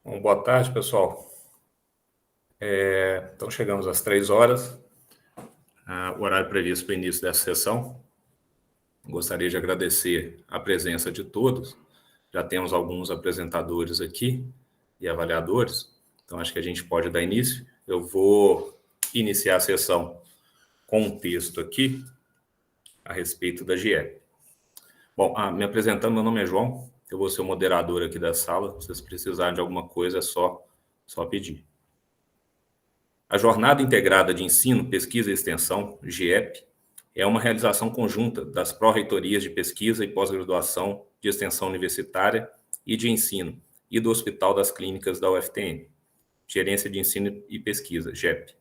Bom, boa tarde, pessoal. Então, chegamos às 3 horas, o horário previsto para o início dessa sessão. Gostaria de agradecer a presença de todos. Já temos alguns apresentadores aqui e avaliadores, então acho que a gente pode dar início. Eu vou iniciar a sessão com um texto aqui a respeito da GIEP. Bom, me apresentando, meu nome é João, eu vou ser o moderador aqui da sala. Se vocês precisarem de alguma coisa, é só pedir. A Jornada Integrada de Ensino, Pesquisa e Extensão, GIEP, é uma realização conjunta das pró-reitorias de pesquisa e pós-graduação de extensão universitária e de ensino e do Hospital das Clínicas da UFTM, Gerência de Ensino e Pesquisa, GEP.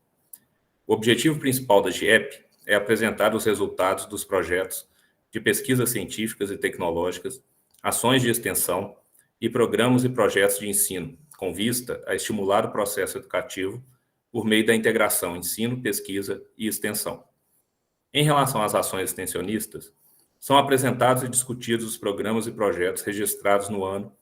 O objetivo principal da GIEP é apresentar os resultados dos projetos de pesquisas científicas e tecnológicas, ações de extensão e programas e projetos de ensino, com vista a estimular o processo educativo por meio da integração ensino, pesquisa e extensão. Em relação às ações extensionistas, são apresentados e discutidos os programas e projetos registrados no ano,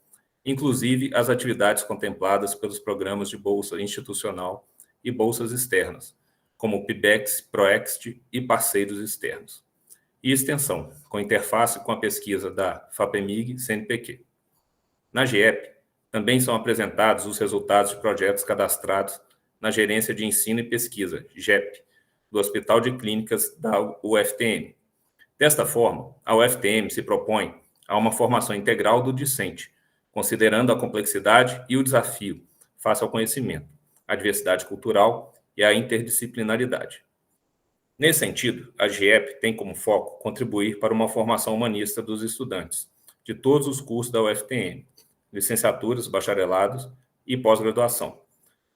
inclusive as atividades contempladas pelos programas de bolsa institucional e bolsas externas, como PIBEX, PROEXT e parceiros externos. E extensão, com interface com a pesquisa da FAPEMIG-CNPq. Na GIEP, também são apresentados os resultados de projetos cadastrados na Gerência de Ensino e Pesquisa, GEP, do Hospital de Clínicas da UFTM. Desta forma, a UFTM se propõe a uma formação integral do discente, considerando a complexidade e o desafio face ao conhecimento, a diversidade cultural e a interdisciplinaridade. Nesse sentido, a GIEP tem como foco contribuir para uma formação humanista dos estudantes de todos os cursos da UFTM, licenciaturas, bacharelados e pós-graduação,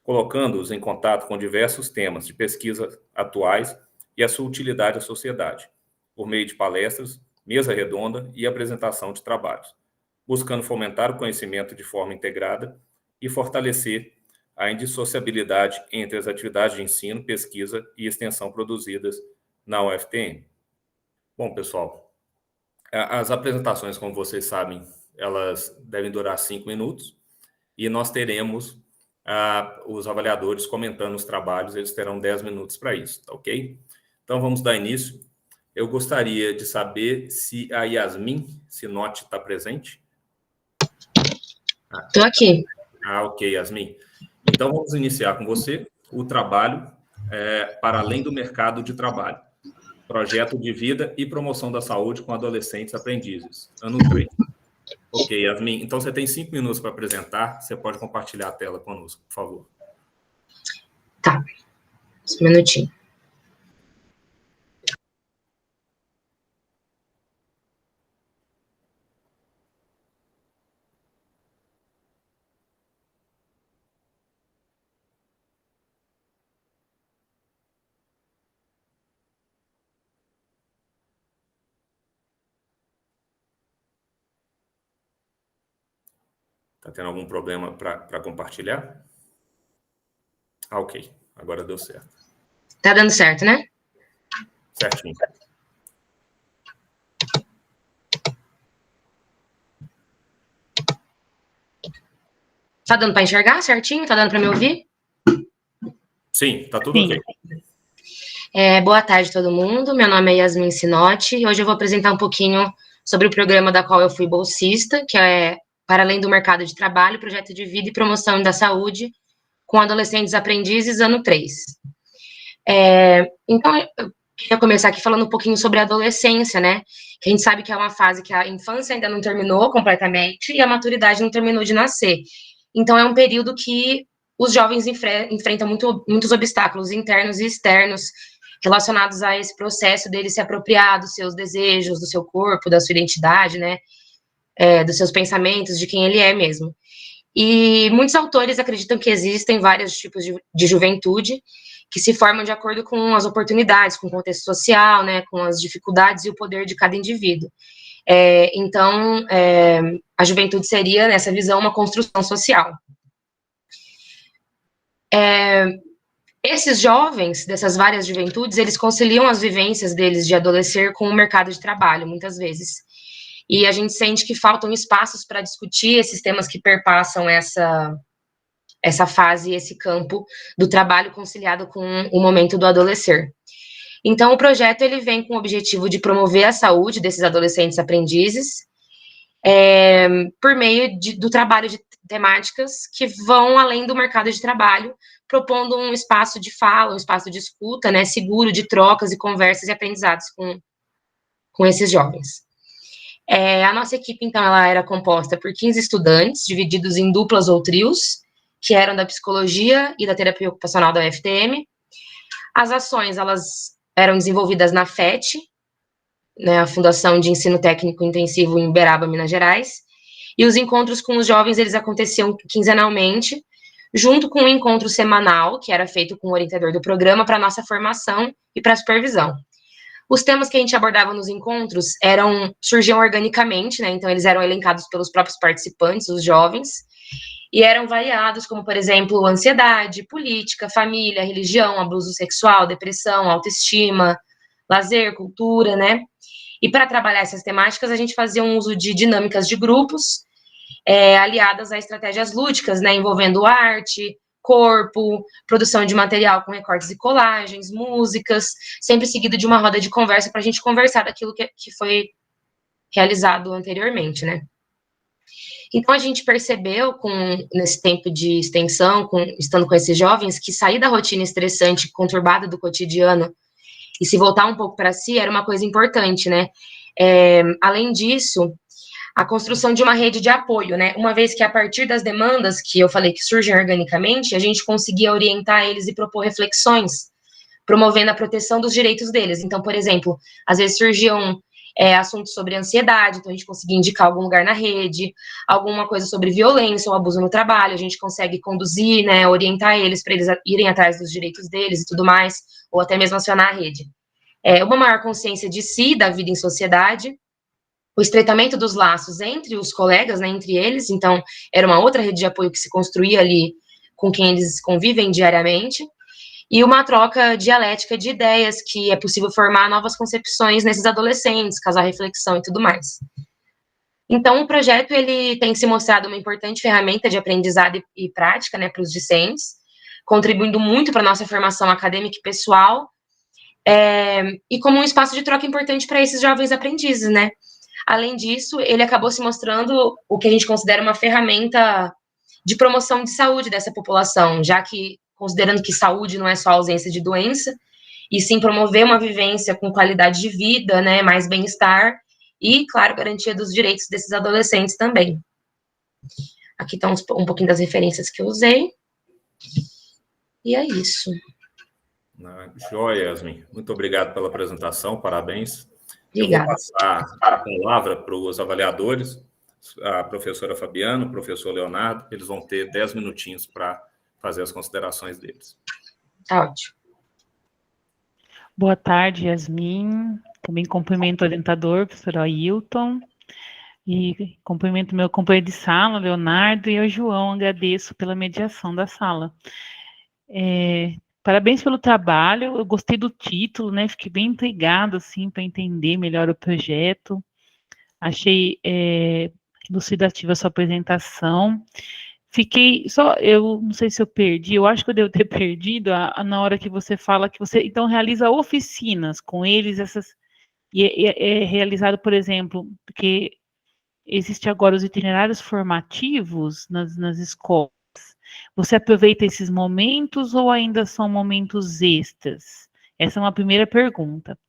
colocando-os em contato com diversos temas de pesquisa atuais e a sua utilidade à sociedade, por meio de palestras, mesa redonda e apresentação de trabalhos, buscando fomentar o conhecimento de forma integrada e fortalecer a indissociabilidade entre as atividades de ensino, pesquisa e extensão produzidas na UFTM. Bom, pessoal, as apresentações, como vocês sabem, elas devem durar 5 minutos e nós teremos os avaliadores comentando os trabalhos, eles terão 10 minutos para isso, tá ok? Então, vamos dar início. Eu gostaria de saber se a Yasmin Sinotti está presente. Estou aqui. Ok, Yasmin. Então, vamos iniciar com você o trabalho para além do mercado de trabalho. Projeto de vida e promoção da saúde com adolescentes aprendizes, ano 3. Ok, Yasmin. Então, você tem 5 minutos para apresentar. Você pode compartilhar a tela conosco, por favor. Tá. Um minutinho. Está tendo algum problema para compartilhar? Ok. Agora deu certo. Tá dando certo, né? Certinho. Tá dando para enxergar certinho? Tá dando para me ouvir? Sim, tá tudo ok. Boa tarde, todo mundo. Meu nome é Yasmin Sinotti e hoje eu vou apresentar um pouquinho sobre o programa da qual eu fui bolsista, que é Para Além do Mercado de Trabalho, Projeto de Vida e Promoção da Saúde com Adolescentes Aprendizes, ano 3. Então, eu queria começar aqui falando um pouquinho sobre a adolescência, né? Que a gente sabe que é uma fase que a infância ainda não terminou completamente e a maturidade não terminou de nascer. Então, é um período que os jovens enfrentam muitos obstáculos internos e externos relacionados a esse processo dele se apropriar dos seus desejos, do seu corpo, da sua identidade, né? Dos seus pensamentos, de quem ele é mesmo. E muitos autores acreditam que existem vários tipos de juventude que se formam de acordo com as oportunidades, com o contexto social, né, com as dificuldades e o poder de cada indivíduo. Então, a juventude seria, nessa visão, uma construção social. Esses jovens, dessas várias juventudes, eles conciliam as vivências deles de adolescer com o mercado de trabalho, muitas vezes. E a gente sente que faltam espaços para discutir esses temas que perpassam essa fase, esse campo do trabalho conciliado com o momento do adolescer. Então, o projeto ele vem com o objetivo de promover a saúde desses adolescentes aprendizes, por meio do trabalho de temáticas que vão além do mercado de trabalho, propondo um espaço de fala, um espaço de escuta, né, seguro de trocas e conversas e aprendizados com esses jovens. A nossa equipe, então, ela era composta por 15 estudantes, divididos em duplas ou trios, que eram da psicologia e da terapia ocupacional da UFTM. As ações, elas eram desenvolvidas na FET, né, a Fundação de Ensino Técnico Intensivo em Uberaba, Minas Gerais, e os encontros com os jovens, eles aconteciam quinzenalmente, junto com um encontro semanal, que era feito com o orientador do programa, para nossa formação e para a supervisão. Os temas que a gente abordava nos encontros surgiam organicamente, né, então eles eram elencados pelos próprios participantes, os jovens, e eram variados, como, por exemplo, ansiedade, política, família, religião, abuso sexual, depressão, autoestima, lazer, cultura, né? E para trabalhar essas temáticas, a gente fazia um uso de dinâmicas de grupos, aliadas a estratégias lúdicas, né? Envolvendo arte, corpo, produção de material com recortes e colagens, músicas, sempre seguido de uma roda de conversa para a gente conversar daquilo que foi realizado anteriormente, né? Então, a gente percebeu, nesse tempo de extensão, estando com esses jovens, que sair da rotina estressante, conturbada do cotidiano e se voltar um pouco para si era uma coisa importante, né? Além disso, a construção de uma rede de apoio, né? Uma vez que a partir das demandas que eu falei que surgem organicamente, a gente conseguia orientar eles e propor reflexões, promovendo a proteção dos direitos deles. Então, por exemplo, às vezes surgiam assuntos sobre ansiedade, então a gente conseguia indicar algum lugar na rede, alguma coisa sobre violência ou abuso no trabalho, a gente consegue conduzir, né, orientar eles para eles irem atrás dos direitos deles e tudo mais, ou até mesmo acionar a rede. Uma maior consciência de si, da vida em sociedade, o estreitamento dos laços entre os colegas, né, entre eles, então era uma outra rede de apoio que se construía ali com quem eles convivem diariamente, e uma troca dialética de ideias, que é possível formar novas concepções nesses adolescentes, causar reflexão e tudo mais. Então, o projeto ele tem se mostrado uma importante ferramenta de aprendizado e prática, né, para os discentes, contribuindo muito para a nossa formação acadêmica e pessoal, e como um espaço de troca importante para esses jovens aprendizes, né. Além disso, ele acabou se mostrando o que a gente considera uma ferramenta de promoção de saúde dessa população, já que, considerando que saúde não é só ausência de doença, e sim promover uma vivência com qualidade de vida, né, mais bem-estar, e, claro, garantia dos direitos desses adolescentes também. Aqui estão um pouquinho das referências que eu usei, e é isso. Joia, Yasmin. Muito obrigado pela apresentação, parabéns. Obrigada. Eu vou passar a palavra para os avaliadores, a professora Fabiana, o professor Leonardo, eles vão ter 10 minutinhos para fazer as considerações deles. Tá ótimo. Boa tarde, Yasmin. Também cumprimento o orientador, professor Ailton, e cumprimento meu companheiro de sala, Leonardo, e ao João, agradeço pela mediação da sala. Parabéns pelo trabalho, eu gostei do título, né? Fiquei bem intrigado, assim, para entender melhor o projeto. Achei elucidativa a sua apresentação. Fiquei só, eu não sei se eu perdi, eu acho que eu devo ter perdido na hora que você fala que você, então, realiza oficinas com eles, e é realizado, por exemplo, porque existe agora os itinerários formativos nas escolas. Você aproveita esses momentos ou ainda são momentos extras? Essa é uma primeira pergunta.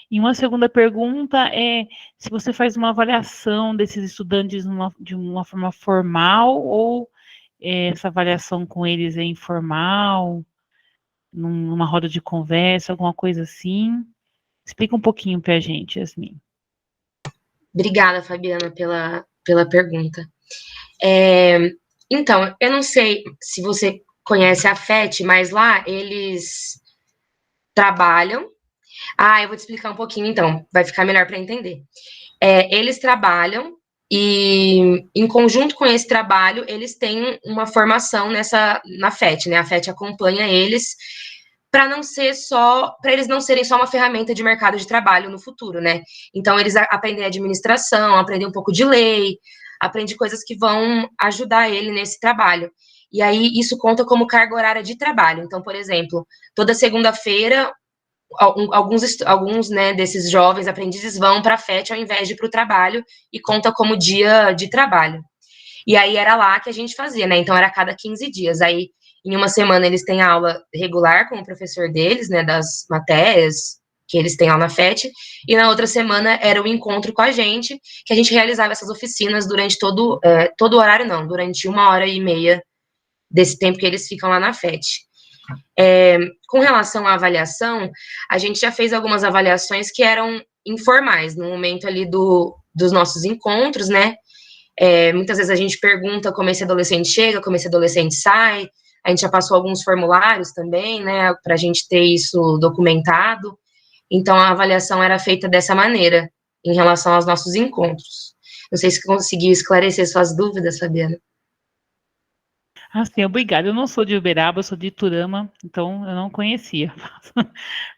E uma segunda pergunta é se você faz uma avaliação desses estudantes de uma forma formal ou essa avaliação com eles é informal, numa roda de conversa, alguma coisa assim. Explica um pouquinho para a gente, Yasmin. Obrigada, Fabiana, pela pergunta. Então, eu não sei se você conhece a FET, mas lá eles trabalham. Eu vou te explicar um pouquinho, então, vai ficar melhor para entender. Eles trabalham e, em conjunto com esse trabalho, eles têm uma formação na FET, né? A FET acompanha eles para eles não serem só uma ferramenta de mercado de trabalho no futuro, né? Então, eles aprendem administração, aprendem um pouco de lei, aprendem coisas que vão ajudar ele nesse trabalho. E aí isso conta como carga horária de trabalho. Então, por exemplo, toda segunda-feira, alguns né, desses jovens aprendizes vão para a FET ao invés de ir para o trabalho e conta como dia de trabalho. E aí era lá que a gente fazia, né? Então era a cada 15 dias. Aí em uma semana eles têm aula regular com o professor deles, né? Das matérias que eles têm lá na FET. E na outra semana era o encontro com a gente, que a gente realizava essas oficinas durante todo o horário, não, durante 1h30 desse tempo que eles ficam lá na FET. Com relação à avaliação, a gente já fez algumas avaliações que eram informais, no momento ali dos nossos encontros, né? Muitas vezes a gente pergunta como esse adolescente chega, como esse adolescente sai. A gente já passou alguns formulários também, né, para a gente ter isso documentado. Então, a avaliação era feita dessa maneira, em relação aos nossos encontros. Não sei se consegui esclarecer suas dúvidas, Fabiana. Sim, obrigada. Eu não sou de Uberaba, eu sou de Iturama, então eu não conhecia.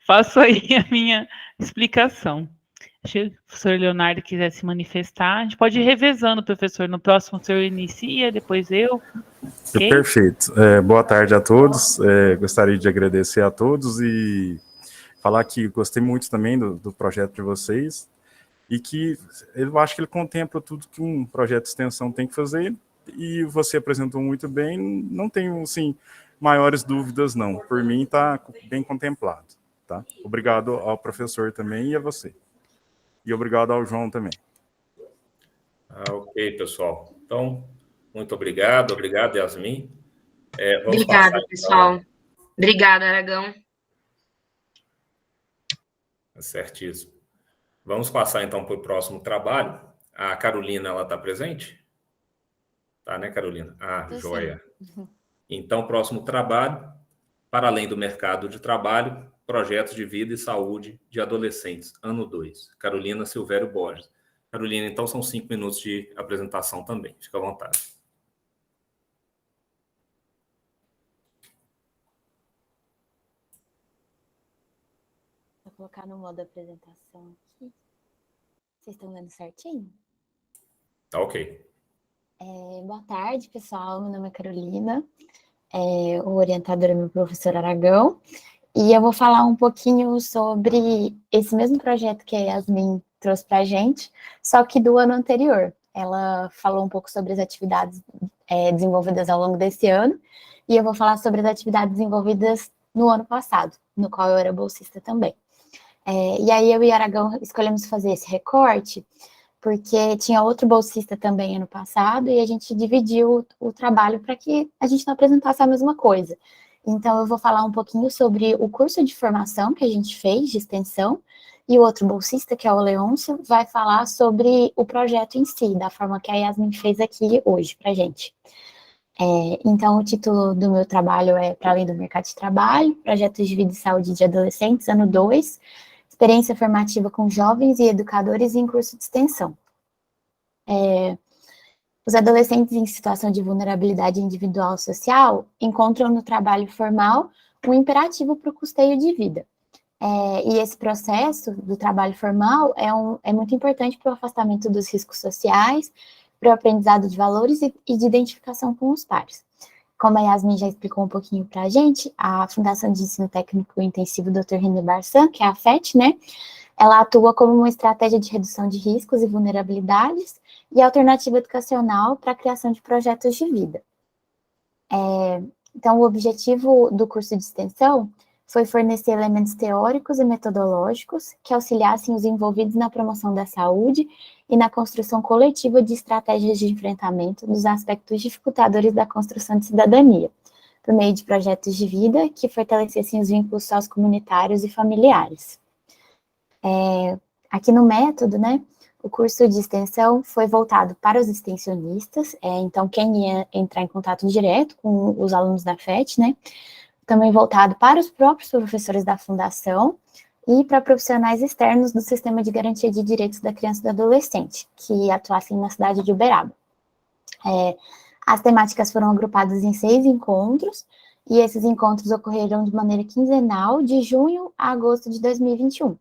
Faço aí a minha explicação. Se o professor Leonardo quiser se manifestar, a gente pode ir revezando, professor. No próximo o senhor inicia, depois eu. Okay? Perfeito. Boa tarde a todos. Gostaria de agradecer a todos e falar que gostei muito também do projeto de vocês e que eu acho que ele contempla tudo que um projeto de extensão tem que fazer e você apresentou muito bem. Não tenho, assim, maiores dúvidas, não. Por mim, está bem contemplado. Tá? Obrigado ao professor também e a você. E obrigado ao João também. Ok, pessoal. Então, muito obrigado, Yasmin. Obrigada, pessoal. Então... Obrigada, Aragão. Certíssimo. Vamos passar, então, para o próximo trabalho. A Carolina, ela está presente? Tá, né, Carolina? Joia. Então, próximo trabalho, para além do mercado de trabalho, projetos de vida e saúde de adolescentes, ano 2. Carolina Silvério Borges. Carolina, então, são 5 minutos de apresentação também. Fica à vontade. Vou colocar no modo apresentação aqui. Vocês estão vendo certinho? Tá ok. Boa tarde, pessoal. Meu nome é Carolina. O orientador é meu professor Aragão. E eu vou falar um pouquinho sobre esse mesmo projeto que a Yasmin trouxe para a gente, só que do ano anterior. Ela falou um pouco sobre as atividades desenvolvidas ao longo desse ano, e eu vou falar sobre as atividades desenvolvidas no ano passado, no qual eu era bolsista também. E aí eu e Aragão escolhemos fazer esse recorte, porque tinha outro bolsista também ano passado, e a gente dividiu o trabalho para que a gente não apresentasse a mesma coisa. Então, eu vou falar um pouquinho sobre o curso de formação que a gente fez, de extensão, e o outro bolsista, que é o Leôncio, vai falar sobre o projeto em si, da forma que a Yasmin fez aqui hoje para a gente. Então, o título do meu trabalho é Para Além do Mercado de Trabalho, Projetos de Vida e Saúde de Adolescentes, ano 2, Experiência Formativa com Jovens e Educadores em Curso de Extensão. Os adolescentes em situação de vulnerabilidade individual e social encontram no trabalho formal um imperativo para o custeio de vida. E esse processo do trabalho formal é muito importante para o afastamento dos riscos sociais, para o aprendizado de valores e de identificação com os pares. Como a Yasmin já explicou um pouquinho para a gente, a Fundação de Ensino Técnico Intensivo Dr. René Barçan, que é a FET, né, ela atua como uma estratégia de redução de riscos e vulnerabilidades e alternativa educacional para a criação de projetos de vida. Então, o objetivo do curso de extensão foi fornecer elementos teóricos e metodológicos que auxiliassem os envolvidos na promoção da saúde e na construção coletiva de estratégias de enfrentamento dos aspectos dificultadores da construção de cidadania, por meio de projetos de vida que fortalecessem os vínculos sociocomunitários e familiares. Aqui no método, né, o curso de extensão foi voltado para os extensionistas, então quem ia entrar em contato direto com os alunos da FET, né, também voltado para os próprios professores da fundação e para profissionais externos do Sistema de Garantia de Direitos da Criança e do Adolescente, que atuassem na cidade de Uberaba. As temáticas foram agrupadas em 6 encontros, e esses encontros ocorreram de maneira quinzenal, de junho a agosto de 2021,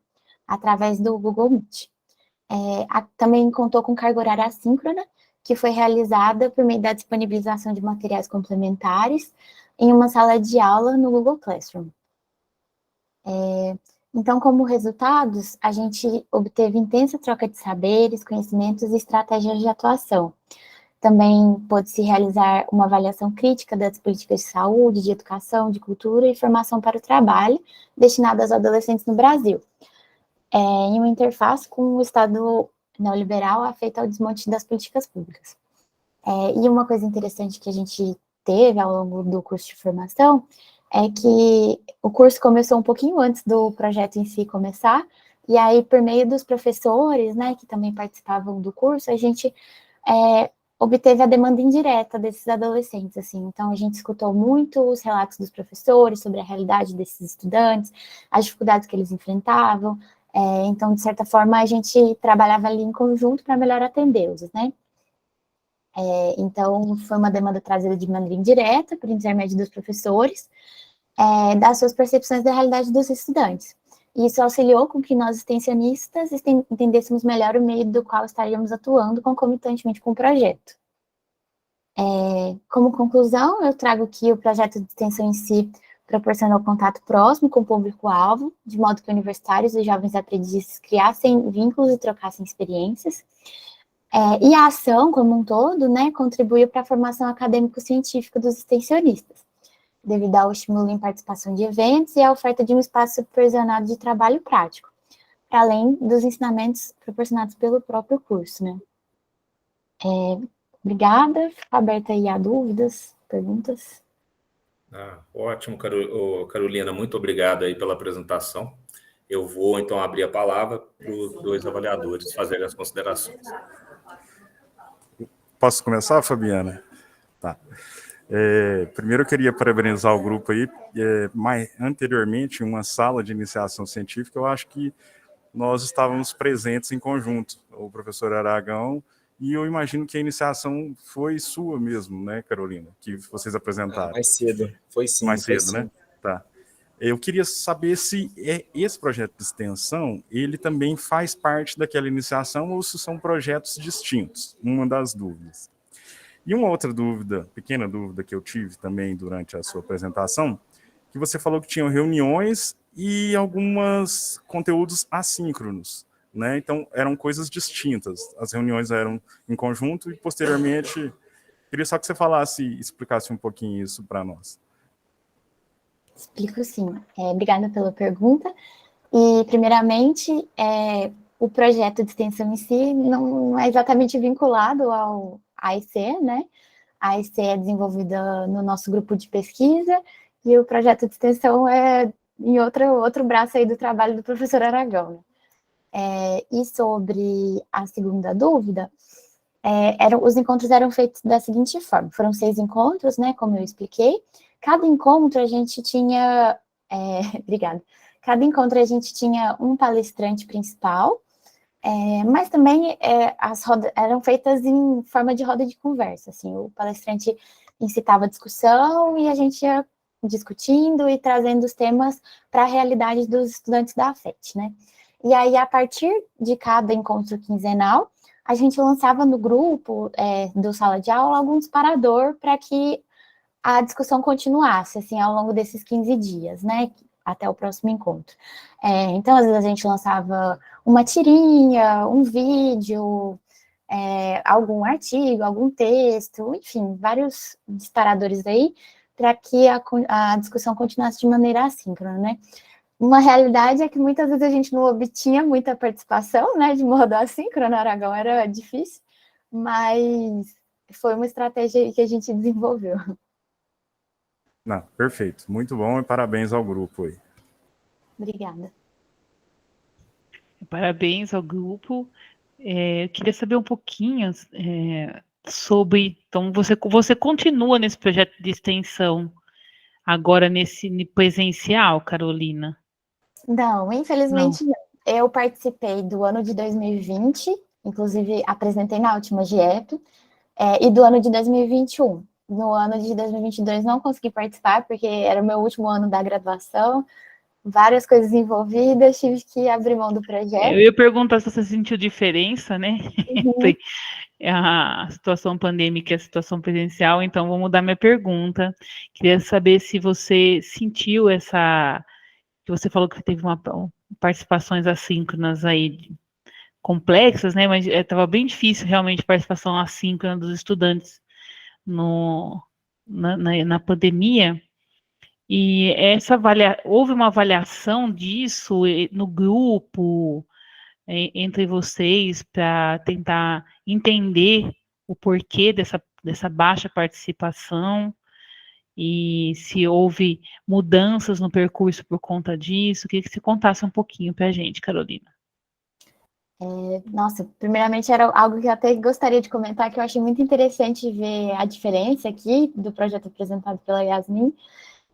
através do Google Meet. Também contou com carga horária assíncrona, que foi realizada por meio da disponibilização de materiais complementares em uma sala de aula no Google Classroom. Então, como resultados, a gente obteve intensa troca de saberes, conhecimentos e estratégias de atuação. Também pôde-se realizar uma avaliação crítica das políticas de saúde, de educação, de cultura e formação para o trabalho destinadas aos adolescentes no Brasil, em uma interface com o Estado neoliberal afeito ao desmonte das políticas públicas. E uma coisa interessante que a gente teve ao longo do curso de formação é que o curso começou um pouquinho antes do projeto em si começar, e aí, por meio dos professores, né, que também participavam do curso, a gente obteve a demanda indireta desses adolescentes, assim. Então, a gente escutou muito os relatos dos professores sobre a realidade desses estudantes, as dificuldades que eles enfrentavam. Então, de certa forma, a gente trabalhava ali em conjunto para melhor atendê-los, né? Então, foi uma demanda trazida de maneira indireta, por intermédio dos professores, das suas percepções da realidade dos estudantes. Isso auxiliou com que nós, extensionistas, entendêssemos melhor o meio do qual estaríamos atuando concomitantemente com o projeto. Como conclusão, eu trago que o projeto de extensão em si proporcionou contato próximo com o público-alvo, de modo que universitários e jovens aprendizes criassem vínculos e trocassem experiências. E a ação, como um todo, né, contribuiu para a formação acadêmico-científica dos extensionistas, devido ao estímulo em participação de eventos e à oferta de um espaço supervisionado de trabalho prático, para além dos ensinamentos proporcionados pelo próprio curso, né. Obrigada, fico aberta aí a dúvidas, perguntas. Ótimo, Carolina, muito obrigado aí pela apresentação. Eu vou, então, abrir a palavra para os dois avaliadores fazerem as considerações. Posso começar, Fabiana? Tá. Primeiro eu queria parabenizar o grupo aí. Anteriormente, em uma sala de iniciação científica, eu acho que nós estávamos presentes em conjunto, o professor Aragão, e eu imagino que a iniciação foi sua mesmo, né, Carolina, que vocês apresentaram. Mais cedo, foi sim. Mais cedo, sim. Né? Tá. Eu queria saber se esse projeto de extensão, ele também faz parte daquela iniciação ou se são projetos distintos, uma das dúvidas. E uma outra dúvida, pequena dúvida que eu tive também durante a sua apresentação, que você falou que tinham reuniões e alguns conteúdos assíncronos, né? Então, eram coisas distintas. As reuniões eram em conjunto e, posteriormente, queria só que você explicasse um pouquinho isso para nós. Explico sim. Obrigada pela pergunta. E, primeiramente, o projeto de extensão em si não é exatamente vinculado ao AEC, né? A AEC é desenvolvida no nosso grupo de pesquisa e o projeto de extensão é em outro braço aí do trabalho do professor Aragão, né? E sobre a segunda dúvida, os encontros eram feitos da seguinte forma: foram 6 encontros, né, como eu expliquei. Cada encontro a gente tinha... Obrigada. Cada encontro a gente tinha um palestrante principal, mas também as rodas eram feitas em forma de roda de conversa, assim, o palestrante incitava a discussão e a gente ia discutindo e trazendo os temas para a realidade dos estudantes da AFET, né? E aí, a partir de cada encontro quinzenal, a gente lançava no grupo do sala de aula algum disparador para que a discussão continuasse, assim, ao longo desses 15 dias, né, até o próximo encontro. Então, às vezes, a gente lançava uma tirinha, um vídeo, algum artigo, algum texto, enfim, vários disparadores aí, para que a discussão continuasse de maneira assíncrona, né. Uma realidade é que muitas vezes a gente não obtinha muita participação, né, de modo assíncrono. Aragão era difícil, mas foi uma estratégia que a gente desenvolveu. Não, perfeito, muito bom e parabéns ao grupo aí. Obrigada. Parabéns ao grupo. Eu queria saber um pouquinho sobre... Então, você continua nesse projeto de extensão agora nesse presencial, Carolina? Não, infelizmente não. Eu participei do ano de 2020, inclusive apresentei na última GIEP, e do ano de 2021. No ano de 2022 não consegui participar, porque era o meu último ano da graduação, várias coisas envolvidas, tive que abrir mão do projeto. Eu ia perguntar se você sentiu diferença, né? Uhum. Entre a situação pandêmica e a situação presencial, então vou mudar minha pergunta. Queria saber se você sentiu essa, que você falou que teve participações assíncronas aí complexas, né? Mas estava bem difícil realmente a participação assíncrona dos estudantes na pandemia. E houve uma avaliação disso no grupo, entre vocês, para tentar entender o porquê dessa baixa participação e se houve mudanças no percurso por conta disso. Queria que você contasse um pouquinho para a gente, Carolina. Nossa, primeiramente era algo que eu até gostaria de comentar, que eu achei muito interessante ver a diferença aqui do projeto apresentado pela Yasmin,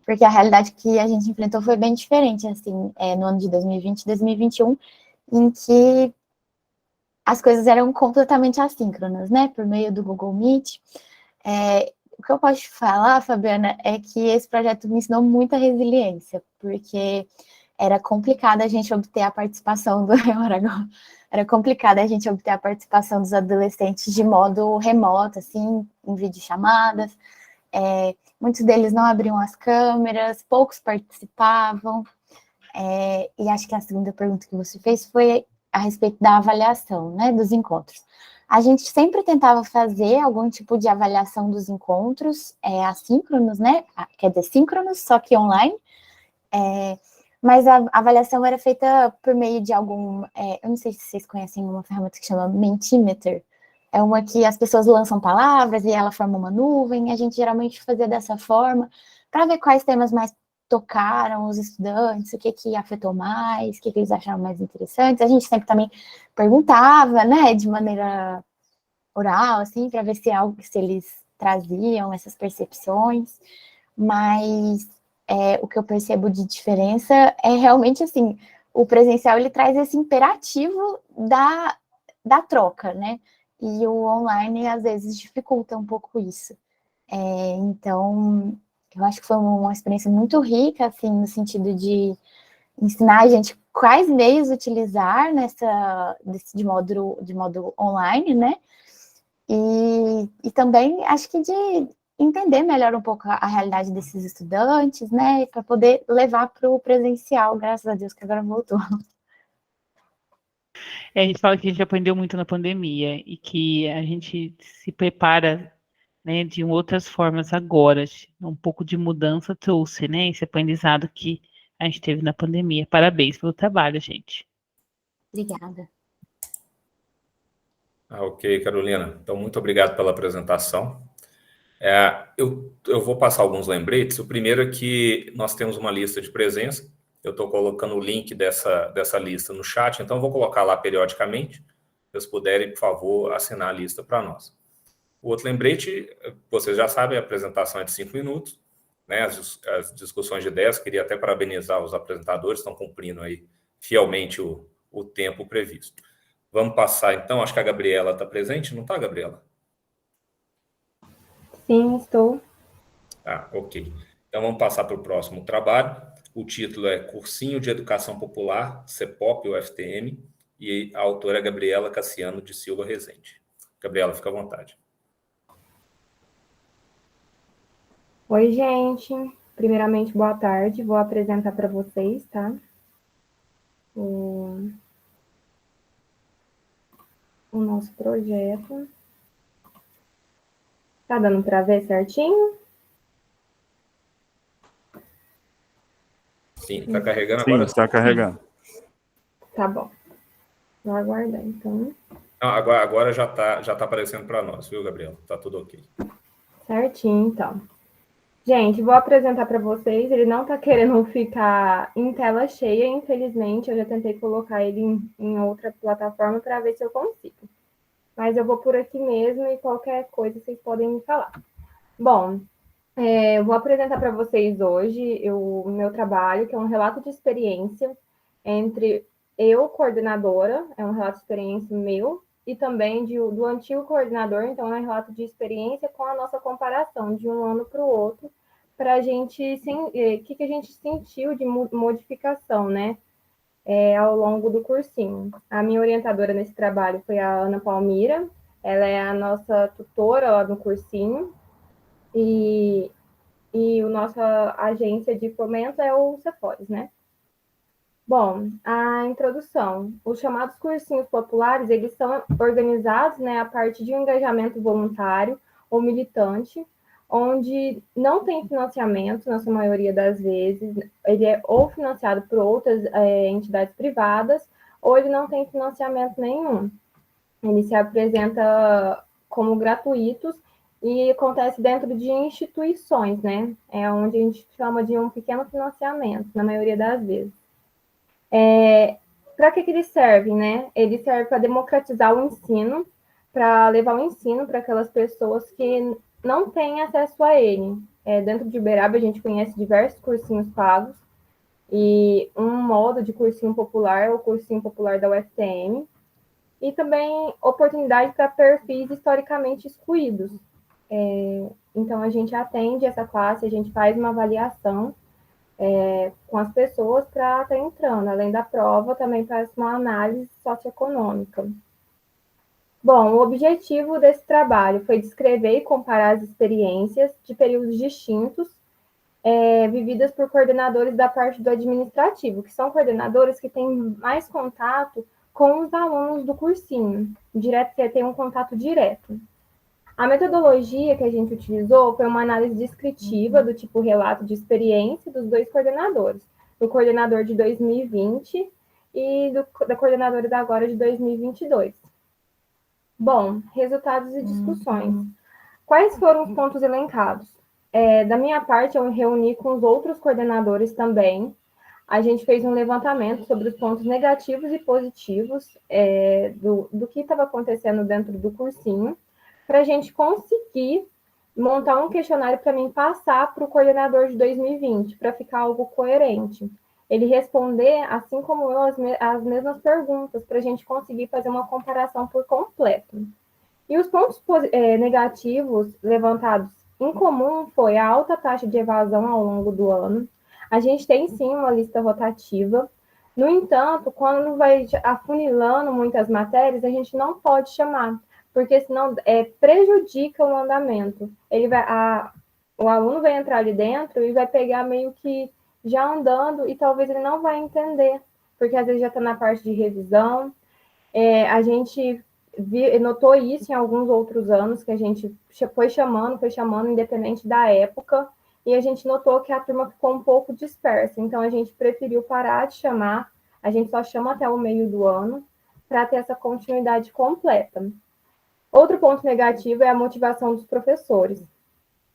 porque a realidade que a gente enfrentou foi bem diferente, assim, no ano de 2020 e 2021, em que as coisas eram completamente assíncronas, né, por meio do Google Meet. O que eu posso te falar, Fabiana, é que esse projeto me ensinou muita resiliência, porque era complicado a gente obter a participação do Aragão. Era complicado a gente obter a participação dos adolescentes de modo remoto, assim, em videochamadas. Muitos deles não abriam as câmeras, poucos participavam. E acho que a segunda pergunta que você fez foi a respeito da avaliação, né, dos encontros. A gente sempre tentava fazer algum tipo de avaliação dos encontros assíncronos, né, quer dizer, síncronos, só que online. Mas a avaliação era feita por meio de eu não sei se vocês conhecem uma ferramenta que chama Mentimeter. É uma que as pessoas lançam palavras e ela forma uma nuvem. A gente geralmente fazia dessa forma, para ver quais temas mais tocaram os estudantes, o que afetou mais, o que eles acharam mais interessantes. A gente sempre também perguntava, né, de maneira oral, assim, para ver se eles traziam essas percepções. Mas o que eu percebo de diferença é realmente, assim, o presencial, ele traz esse imperativo da troca, né? E o online, às vezes, dificulta um pouco isso. Então, eu acho que foi uma experiência muito rica, assim, no sentido de ensinar a gente quais meios utilizar de modo online, né? E também, acho que de entender melhor um pouco a realidade desses estudantes, né, para poder levar para o presencial, graças a Deus que agora voltou. A gente fala que a gente aprendeu muito na pandemia e que a gente se prepara, né, de outras formas agora. Um pouco de mudança trouxe, né, esse aprendizado que a gente teve na pandemia. Parabéns pelo trabalho, gente. Obrigada. Ok, Carolina. Então, muito obrigado pela apresentação. Eu vou passar alguns lembretes. O primeiro é que nós temos uma lista de presença. Eu estou colocando o link dessa lista no chat, então eu vou colocar lá periodicamente. Se vocês puderem, por favor, assinar a lista para nós. O outro lembrete, vocês já sabem, a apresentação é de 5 minutos, né? As discussões de ideias, queria até parabenizar os apresentadores, estão cumprindo aí fielmente o tempo previsto. Vamos passar, então, acho que a Gabriela está presente, não está, Gabriela? Sim, estou. Ok. Então, vamos passar para o próximo trabalho. O título é Cursinho de Educação Popular, CEPOP, UFTM, e a autora é Gabriela Cassiano de Silva Rezende. Gabriela, fica à vontade. Oi, gente. Primeiramente, boa tarde. Vou apresentar para vocês, tá? O nosso projeto. Tá dando para ver certinho? Sim, está carregando Sim, agora? está carregando. Tá bom. Vou aguardar, então. Não, agora já tá aparecendo para nós, viu, Gabriela? Tá tudo ok. Certinho, então. Gente, vou apresentar para vocês. Ele não tá querendo ficar em tela cheia, infelizmente. Eu já tentei colocar ele em outra plataforma para ver se eu consigo. Mas eu vou por aqui mesmo e qualquer coisa vocês podem me falar. Bom, eu vou apresentar para vocês hoje o meu trabalho, que é um relato de experiência entre eu, coordenadora, é um relato de experiência meu, e também do antigo coordenador, então é um relato de experiência com a nossa comparação de um ano para o outro, para a gente, o que a gente sentiu de modificação, né, ao longo do cursinho. A minha orientadora nesse trabalho foi a Ana Palmira, ela é a nossa tutora lá no cursinho, e a nossa agência de fomento é o Cefores, né? Bom, a introdução. Os chamados cursinhos populares, eles são organizados, né, a partir de um engajamento voluntário ou militante, onde não tem financiamento, na sua maioria das vezes, ele é ou financiado por outras entidades privadas, ou ele não tem financiamento nenhum. Ele se apresenta como gratuitos e acontece dentro de instituições, né? É onde a gente chama de um pequeno financiamento, na maioria das vezes. Para que eles servem, né? Eles servem para democratizar o ensino, para levar o ensino para aquelas pessoas que não têm acesso a ele. Dentro de Uberaba, a gente conhece diversos cursinhos pagos, e um modo de cursinho popular é o cursinho popular da UFTM, e também oportunidade para perfis historicamente excluídos. Então, a gente atende essa classe, a gente faz uma avaliação com as pessoas para estar entrando. Além da prova, também faz uma análise socioeconômica. Bom, o objetivo desse trabalho foi descrever e comparar as experiências de períodos distintos vividas por coordenadores da parte do administrativo, que são coordenadores que têm mais contato com os alunos do cursinho, que tem um contato direto. A metodologia que a gente utilizou foi uma análise descritiva do tipo relato de experiência dos dois coordenadores, do coordenador de 2020 e da coordenadora da agora de 2022. Bom, resultados e discussões. Quais foram os pontos elencados? Da minha parte, eu reuni com os outros coordenadores também. A gente fez um levantamento sobre os pontos negativos e positivos do que estava acontecendo dentro do cursinho, para a gente conseguir montar um questionário para mim passar para o coordenador de 2020, para ficar algo coerente. Ele responder, assim como eu, as mesmas perguntas, para a gente conseguir fazer uma comparação por completo. E os pontos negativos levantados em comum foi a alta taxa de evasão ao longo do ano. A gente tem, sim, uma lista rotativa. No entanto, quando vai afunilando muitas matérias, a gente não pode chamar, porque senão prejudica o andamento. O aluno vai entrar ali dentro e vai pegar meio que já andando e talvez ele não vai entender, porque às vezes já está na parte de revisão. A gente notou isso em alguns outros anos, que a gente foi chamando, independente da época, e a gente notou que a turma ficou um pouco dispersa, então a gente preferiu parar de chamar, a gente só chama até o meio do ano, para ter essa continuidade completa. Outro ponto negativo é a motivação dos professores.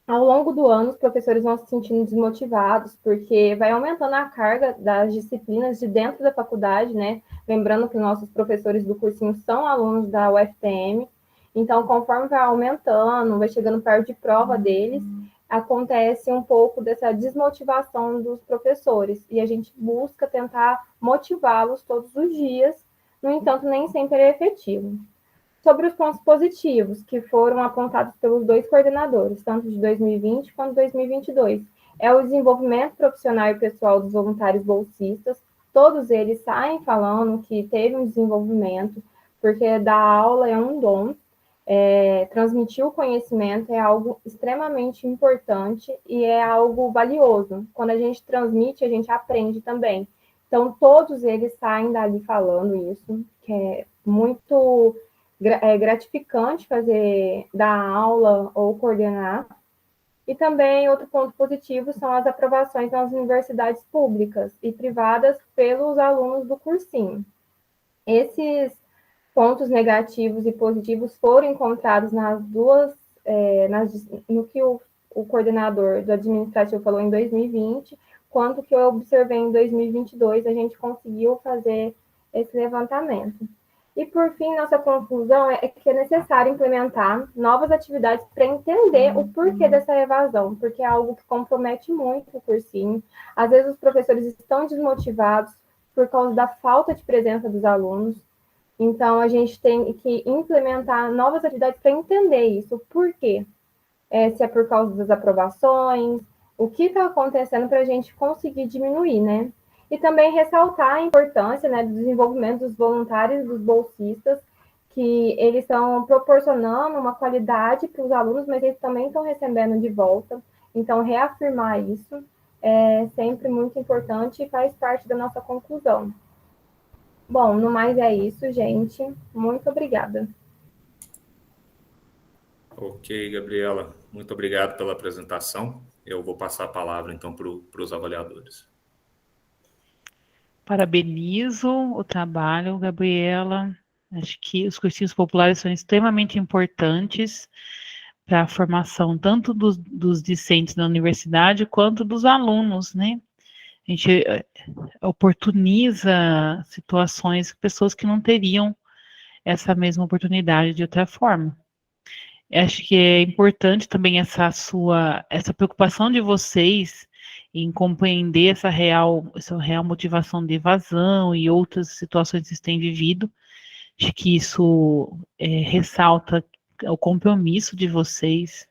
Ao longo do ano, os professores vão se sentindo desmotivados, porque vai aumentando a carga das disciplinas de dentro da faculdade, né? Lembrando que nossos professores do cursinho são alunos da UFTM, então, conforme vai aumentando, vai chegando perto de prova deles, acontece um pouco dessa desmotivação dos professores, e a gente busca tentar motivá-los todos os dias, no entanto, nem sempre é efetivo. Sobre os pontos positivos, que foram apontados pelos dois coordenadores, tanto de 2020 quanto de 2022, é o desenvolvimento profissional e pessoal dos voluntários bolsistas. Todos eles saem falando que teve um desenvolvimento, porque dar aula é um dom, transmitir o conhecimento é algo extremamente importante e é algo valioso. Quando a gente transmite, a gente aprende também. Então, todos eles saem dali falando isso, que é muito gratificante dar aula ou coordenar. E também outro ponto positivo são as aprovações nas universidades públicas e privadas pelos alunos do cursinho. Esses pontos negativos e positivos foram encontrados nas duas, no que o coordenador do administrativo falou em 2020, quanto que eu observei em 2022, a gente conseguiu fazer esse levantamento. E, por fim, nossa conclusão é que é necessário implementar novas atividades para entender o porquê dessa evasão, porque é algo que compromete muito o cursinho. Às vezes, os professores estão desmotivados por causa da falta de presença dos alunos. Então, a gente tem que implementar novas atividades para entender isso. Por quê? Se é por causa das aprovações, o que está acontecendo para a gente conseguir diminuir, né? E também ressaltar a importância, né, do desenvolvimento dos voluntários e dos bolsistas, que eles estão proporcionando uma qualidade para os alunos, mas eles também estão recebendo de volta. Então, reafirmar isso é sempre muito importante e faz parte da nossa conclusão. Bom, no mais é isso, gente. Muito obrigada. Ok, Gabriela, muito obrigado pela apresentação. Eu vou passar a palavra, então, para os avaliadores. Parabenizo o trabalho, Gabriela. Acho que os cursinhos populares são extremamente importantes para a formação tanto dos discentes da universidade quanto dos alunos, né? A gente oportuniza situações, pessoas que não teriam essa mesma oportunidade de outra forma. Acho que é importante também essa preocupação de vocês em compreender essa real motivação de evasão e outras situações que vocês têm vivido. Acho que isso ressalta o compromisso de vocês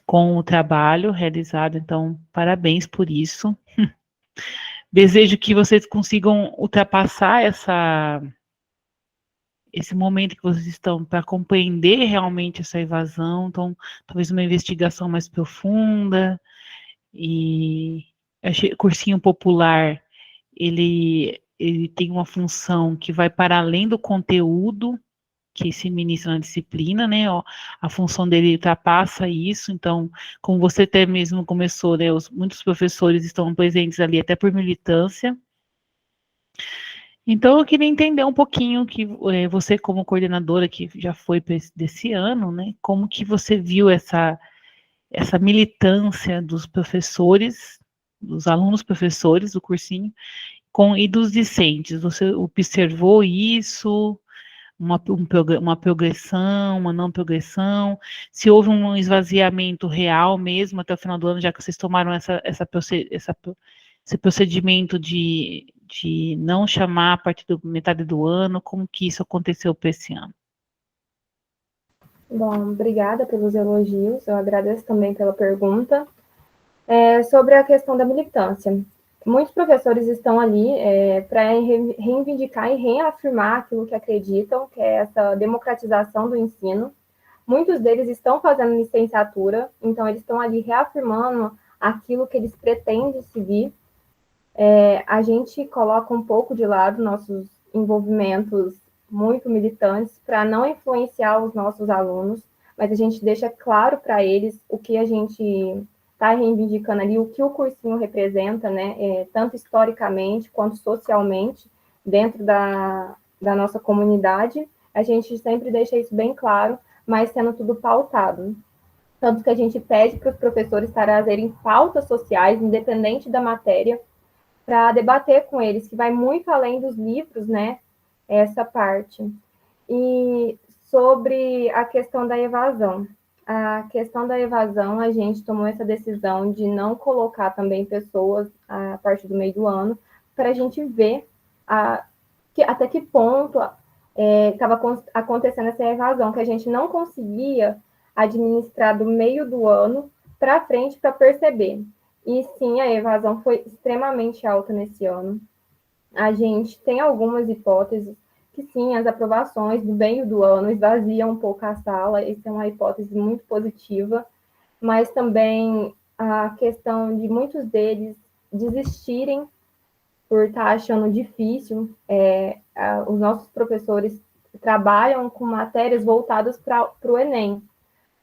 com o trabalho realizado, então, parabéns por isso. Desejo que vocês consigam ultrapassar esse momento que vocês estão para compreender realmente essa evasão, então, talvez uma investigação mais profunda, e achei, cursinho popular, ele tem uma função que vai para além do conteúdo que se ministra na disciplina, né, ó, a função dele ultrapassa isso, então, como você até mesmo começou, né, muitos professores estão presentes ali até por militância. Então, eu queria entender um pouquinho que você, como coordenadora, que já foi desse ano, né, como que você viu essa militância dos professores, dos alunos professores do cursinho, e dos discentes. Você observou isso, uma progressão, uma não progressão, se houve um esvaziamento real mesmo até o final do ano, já que vocês tomaram esse procedimento de não chamar a partir da metade do ano, como que isso aconteceu para esse ano? Bom, obrigada pelos elogios, eu agradeço também pela pergunta. Sobre a questão da militância. Muitos professores estão ali para reivindicar e reafirmar aquilo que acreditam, que é essa democratização do ensino. Muitos deles estão fazendo licenciatura, então eles estão ali reafirmando aquilo que eles pretendem seguir. A gente coloca um pouco de lado nossos envolvimentos muito militantes para não influenciar os nossos alunos, mas a gente deixa claro para eles o que a gente está reivindicando ali, o que o cursinho representa, né, tanto historicamente quanto socialmente, dentro da nossa comunidade. A gente sempre deixa isso bem claro, mas sendo tudo pautado. Tanto que a gente pede para os professores trazerem pautas sociais, independente da matéria, para debater com eles, que vai muito além dos livros, né, essa parte. E sobre a questão da evasão. A questão da evasão, a gente tomou essa decisão de não colocar também pessoas a partir do meio do ano, para a gente ver até que ponto estava acontecendo essa evasão, que a gente não conseguia administrar do meio do ano para frente para perceber. E sim, a evasão foi extremamente alta nesse ano. A gente tem algumas hipóteses que sim, as aprovações do meio do ano esvaziam um pouco a sala, isso é uma hipótese muito positiva, mas também a questão de muitos deles desistirem por estar achando difícil. Os nossos professores trabalham com matérias voltadas para o Enem,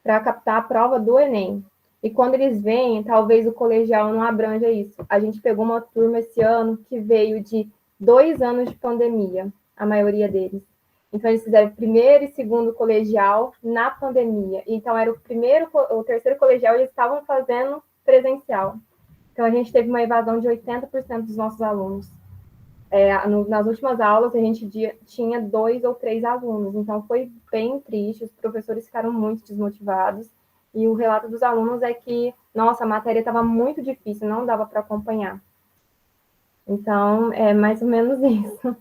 para captar a prova do Enem. E quando eles vêm, talvez o colegial não abranja isso. A gente pegou uma turma esse ano que veio de 2 anos de pandemia, a maioria deles. Então, eles fizeram primeiro e segundo colegial na pandemia. Então, era o terceiro colegial, eles estavam fazendo presencial. Então, a gente teve uma evasão de 80% dos nossos alunos. Nas últimas aulas, a gente tinha 2 ou 3 alunos. Então, foi bem triste, os professores ficaram muito desmotivados. E o relato dos alunos é que, nossa, a matéria estava muito difícil, não dava para acompanhar. Então, é mais ou menos isso.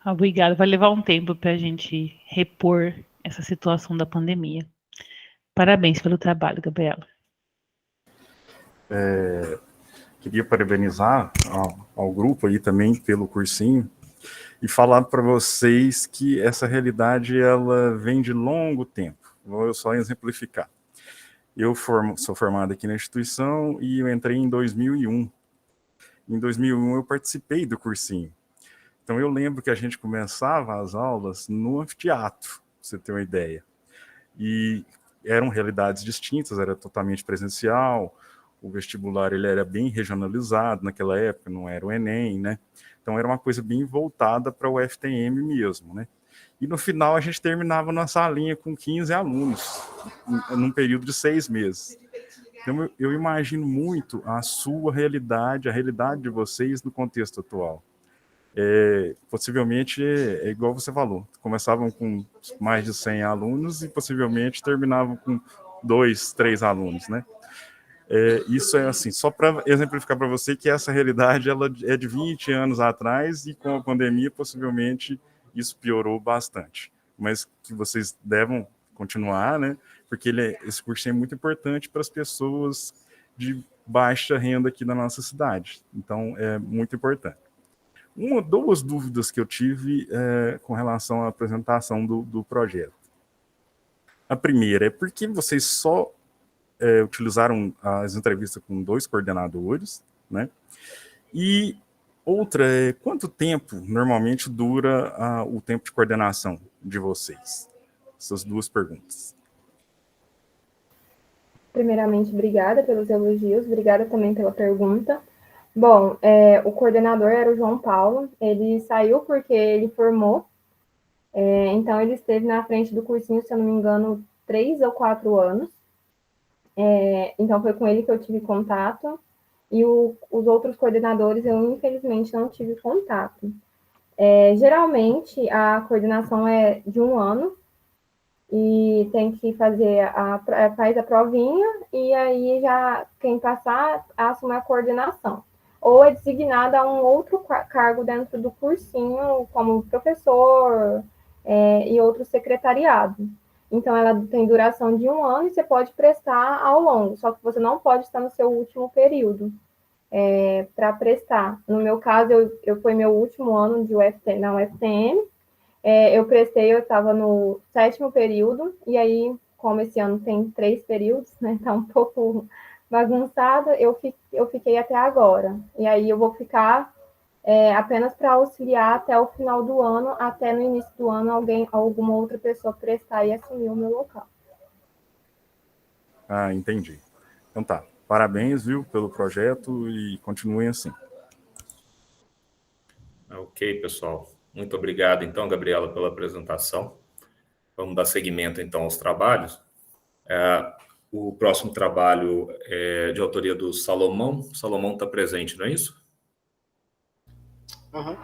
Obrigada. Vai levar um tempo para a gente repor essa situação da pandemia. Parabéns pelo trabalho, Gabriela. Queria parabenizar ao grupo aí também pelo cursinho e falar para vocês que essa realidade ela vem de longo tempo. Vou só exemplificar. Eu sou formado aqui na instituição e eu entrei em 2001. Em 2001 eu participei do cursinho. Então eu lembro que a gente começava as aulas no anfiteatro, pra você ter uma ideia. E eram realidades distintas, era totalmente presencial, o vestibular ele era bem regionalizado naquela época, não era o Enem, né? Então era uma coisa bem voltada para o FTM mesmo, né? E no final a gente terminava na salinha com 15 alunos, num período de 6 meses. Então eu imagino muito a sua realidade, a realidade de vocês no contexto atual. Possivelmente é igual você falou, começavam com mais de 100 alunos e possivelmente terminavam com 2, 3 alunos, né? Isso é assim, só para exemplificar para você que essa realidade ela é de 20 anos atrás e com a pandemia possivelmente isso piorou bastante, mas que vocês devem continuar, né? Porque esse curso é muito importante para as pessoas de baixa renda aqui na nossa cidade, então é muito importante. Duas dúvidas que eu tive com relação à apresentação do projeto. A primeira é por que vocês só utilizaram as entrevistas com 2 coordenadores, né? E outra é quanto tempo normalmente dura o tempo de coordenação de vocês? Essas 2 perguntas. Primeiramente, obrigada pelos elogios, obrigada também pela pergunta. Bom, o coordenador era o João Paulo, ele saiu porque ele formou, então ele esteve na frente do cursinho, se eu não me engano, 3 ou 4 anos. Então foi com ele que eu tive contato, e os outros coordenadores eu infelizmente não tive contato. Geralmente a coordenação é de 1 ano, e tem que fazer faz a provinha, e aí já quem passar assume a coordenação. Ou é designada a um outro cargo dentro do cursinho, como professor e outro secretariado. Então, ela tem duração de 1 ano e você pode prestar ao longo, só que você não pode estar no seu último período para prestar. No meu caso, foi meu último ano na UFTM, eu prestei, eu estava no 7º período, e aí, como esse ano tem 3 períodos, né, tá um pouco bagunçado, eu fiquei até agora. E aí eu vou ficar apenas para auxiliar até o final do ano, até no início do ano alguma outra pessoa prestar e assumir o meu local. Entendi. Então tá. Parabéns, viu, pelo projeto e continuem assim. Ok, pessoal. Muito obrigado, então, Gabriela, pela apresentação. Vamos dar seguimento, então, aos trabalhos. O próximo trabalho é de autoria do Salomão. Salomão está presente, não é isso? Uhum.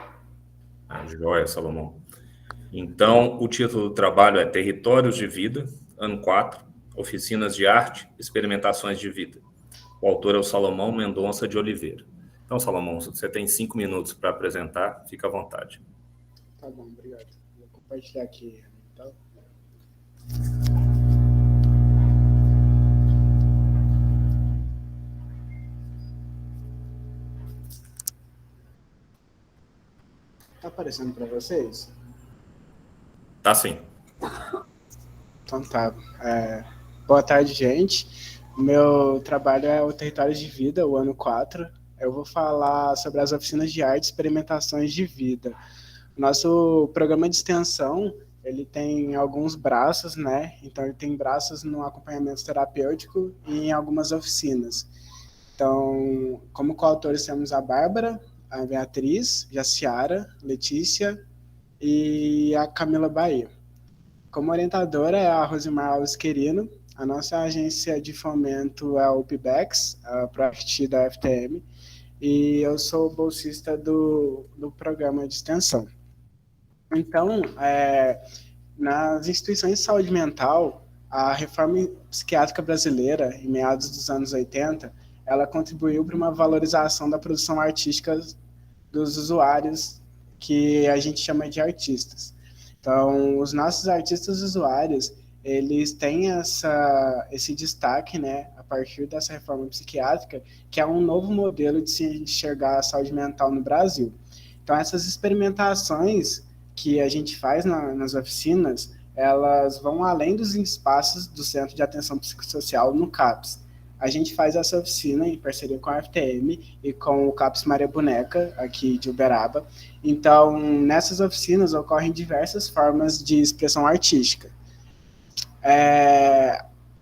Joia, Salomão. Então, o título do trabalho é Territórios de Vida, ano 4, Oficinas de Arte, Experimentações de Vida. O autor é o Salomão Mendonça de Oliveira. Então, Salomão, você tem 5 minutos para apresentar, fica à vontade. Tá bom, obrigado. Vou compartilhar aqui, então. Tá aparecendo para vocês? Tá sim. Então tá. Boa tarde, gente. O meu trabalho é o Territórios de Vida, o ano 4. Eu vou falar sobre as oficinas de arte e experimentações de vida. O nosso programa de extensão, ele tem alguns braços, né? Então, ele tem braços no acompanhamento terapêutico e em algumas oficinas. Então, como coautores temos a Bárbara, a Beatriz, Jaciara, Letícia e a Camila Bahia. Como orientadora é a Rosimar Alves Querino. A nossa agência de fomento é o PIBEX, a Project da FTM, e eu sou bolsista do programa de extensão. Então, nas instituições de saúde mental, a reforma psiquiátrica brasileira, em meados dos anos 80, ela contribuiu para uma valorização da produção artística dos usuários, que a gente chama de artistas. Então, os nossos artistas usuários, eles têm esse destaque, né, a partir dessa reforma psiquiátrica, que é um novo modelo de se enxergar a saúde mental no Brasil. Então, essas experimentações que a gente faz nas oficinas, elas vão além dos espaços do Centro de Atenção Psicossocial no CAPS. A gente faz essa oficina em parceria com a FTM e com o CAPS Maria Boneca, aqui de Uberaba. Então, nessas oficinas ocorrem diversas formas de expressão artística.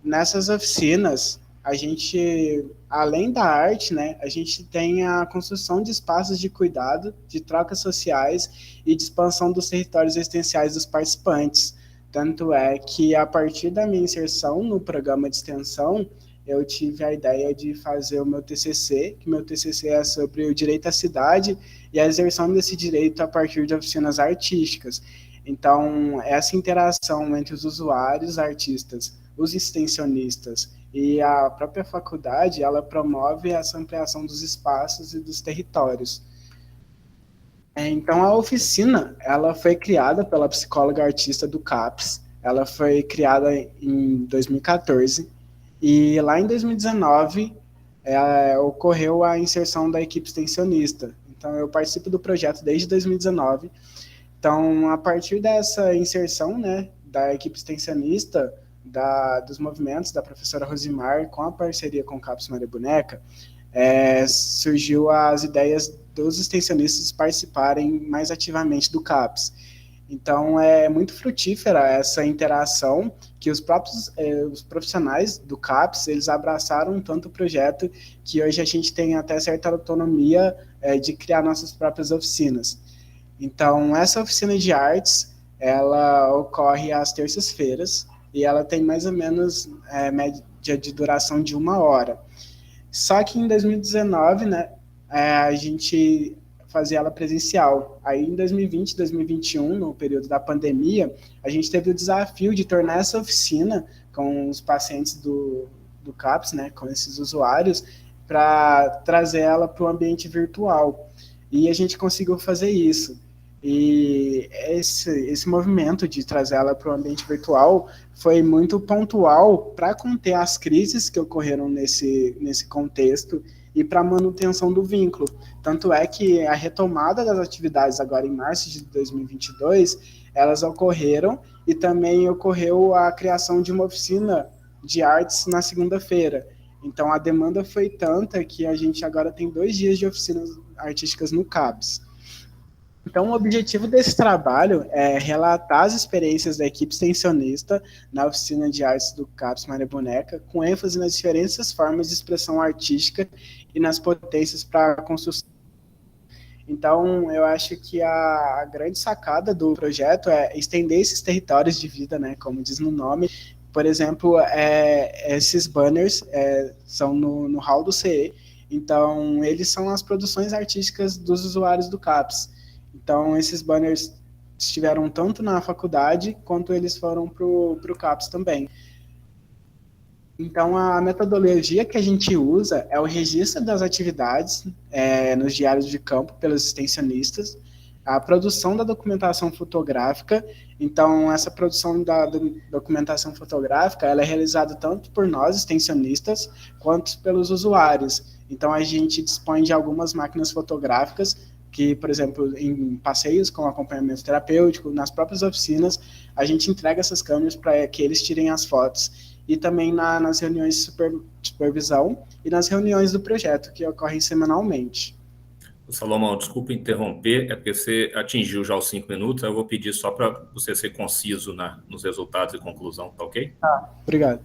Nessas oficinas, a gente, além da arte, né, a gente tem a construção de espaços de cuidado, de trocas sociais e de expansão dos territórios existenciais dos participantes. Tanto é que, a partir da minha inserção no programa de extensão, eu tive a ideia de fazer o meu TCC, que meu TCC é sobre o direito à cidade e a exerção desse direito a partir de oficinas artísticas. Então, essa interação entre os usuários, artistas, os extensionistas e a própria faculdade, ela promove essa ampliação dos espaços e dos territórios. Então, a oficina, ela foi criada pela psicóloga artista do CAPS, ela foi criada em 2014, e lá em 2019, ocorreu a inserção da equipe extensionista. Então, eu participo do projeto desde 2019. Então, a partir dessa inserção, né, da equipe extensionista, dos movimentos da professora Rosimar, com a parceria com o CAPS Maria Boneca, surgiu as ideias dos extensionistas participarem mais ativamente do CAPS. Então, é muito frutífera essa interação, que os próprios os profissionais do CAPS, eles abraçaram tanto o projeto, que hoje a gente tem até certa autonomia de criar nossas próprias oficinas. Então, essa oficina de artes, ela ocorre às terças-feiras, e ela tem mais ou menos média de duração de 1 hora. Só que em 2019, né, a gente fazia ela presencial. Aí em 2020, 2021, no período da pandemia, a gente teve o desafio de tornar essa oficina com os pacientes do CAPS, né, com esses usuários, para trazer ela para o ambiente virtual. E a gente conseguiu fazer isso. E esse movimento de trazer ela para o ambiente virtual foi muito pontual para conter as crises que ocorreram nesse contexto e para a manutenção do vínculo. Tanto é que a retomada das atividades agora em março de 2022, elas ocorreram, e também ocorreu a criação de uma oficina de artes na segunda-feira. Então a demanda foi tanta que a gente agora tem 2 dias de oficinas artísticas no CAPS. Então, o objetivo desse trabalho é relatar as experiências da equipe extensionista na oficina de artes do CAPS Maria Boneca, com ênfase nas diferentes formas de expressão artística e nas potências para a construção. Então, eu acho que a grande sacada do projeto é estender esses territórios de vida, né, como diz no nome. Por exemplo, esses banners são no hall do CE, então eles são as produções artísticas dos usuários do CAPS. Então, esses banners estiveram tanto na faculdade, quanto eles foram para o CAPS também. Então, a metodologia que a gente usa é o registro das atividades nos diários de campo pelos extensionistas, a produção da documentação fotográfica. Então, essa produção da documentação fotográfica, ela é realizada tanto por nós, extensionistas, quanto pelos usuários. Então, a gente dispõe de algumas máquinas fotográficas que, por exemplo, em passeios com acompanhamento terapêutico, nas próprias oficinas, a gente entrega essas câmeras para que eles tirem as fotos. E também nas reuniões de supervisão e nas reuniões do projeto, que ocorrem semanalmente. Salomão, desculpa interromper, é porque você atingiu já os 5 minutos, eu vou pedir só para você ser conciso nos resultados e conclusão, tá ok? Tá, obrigado.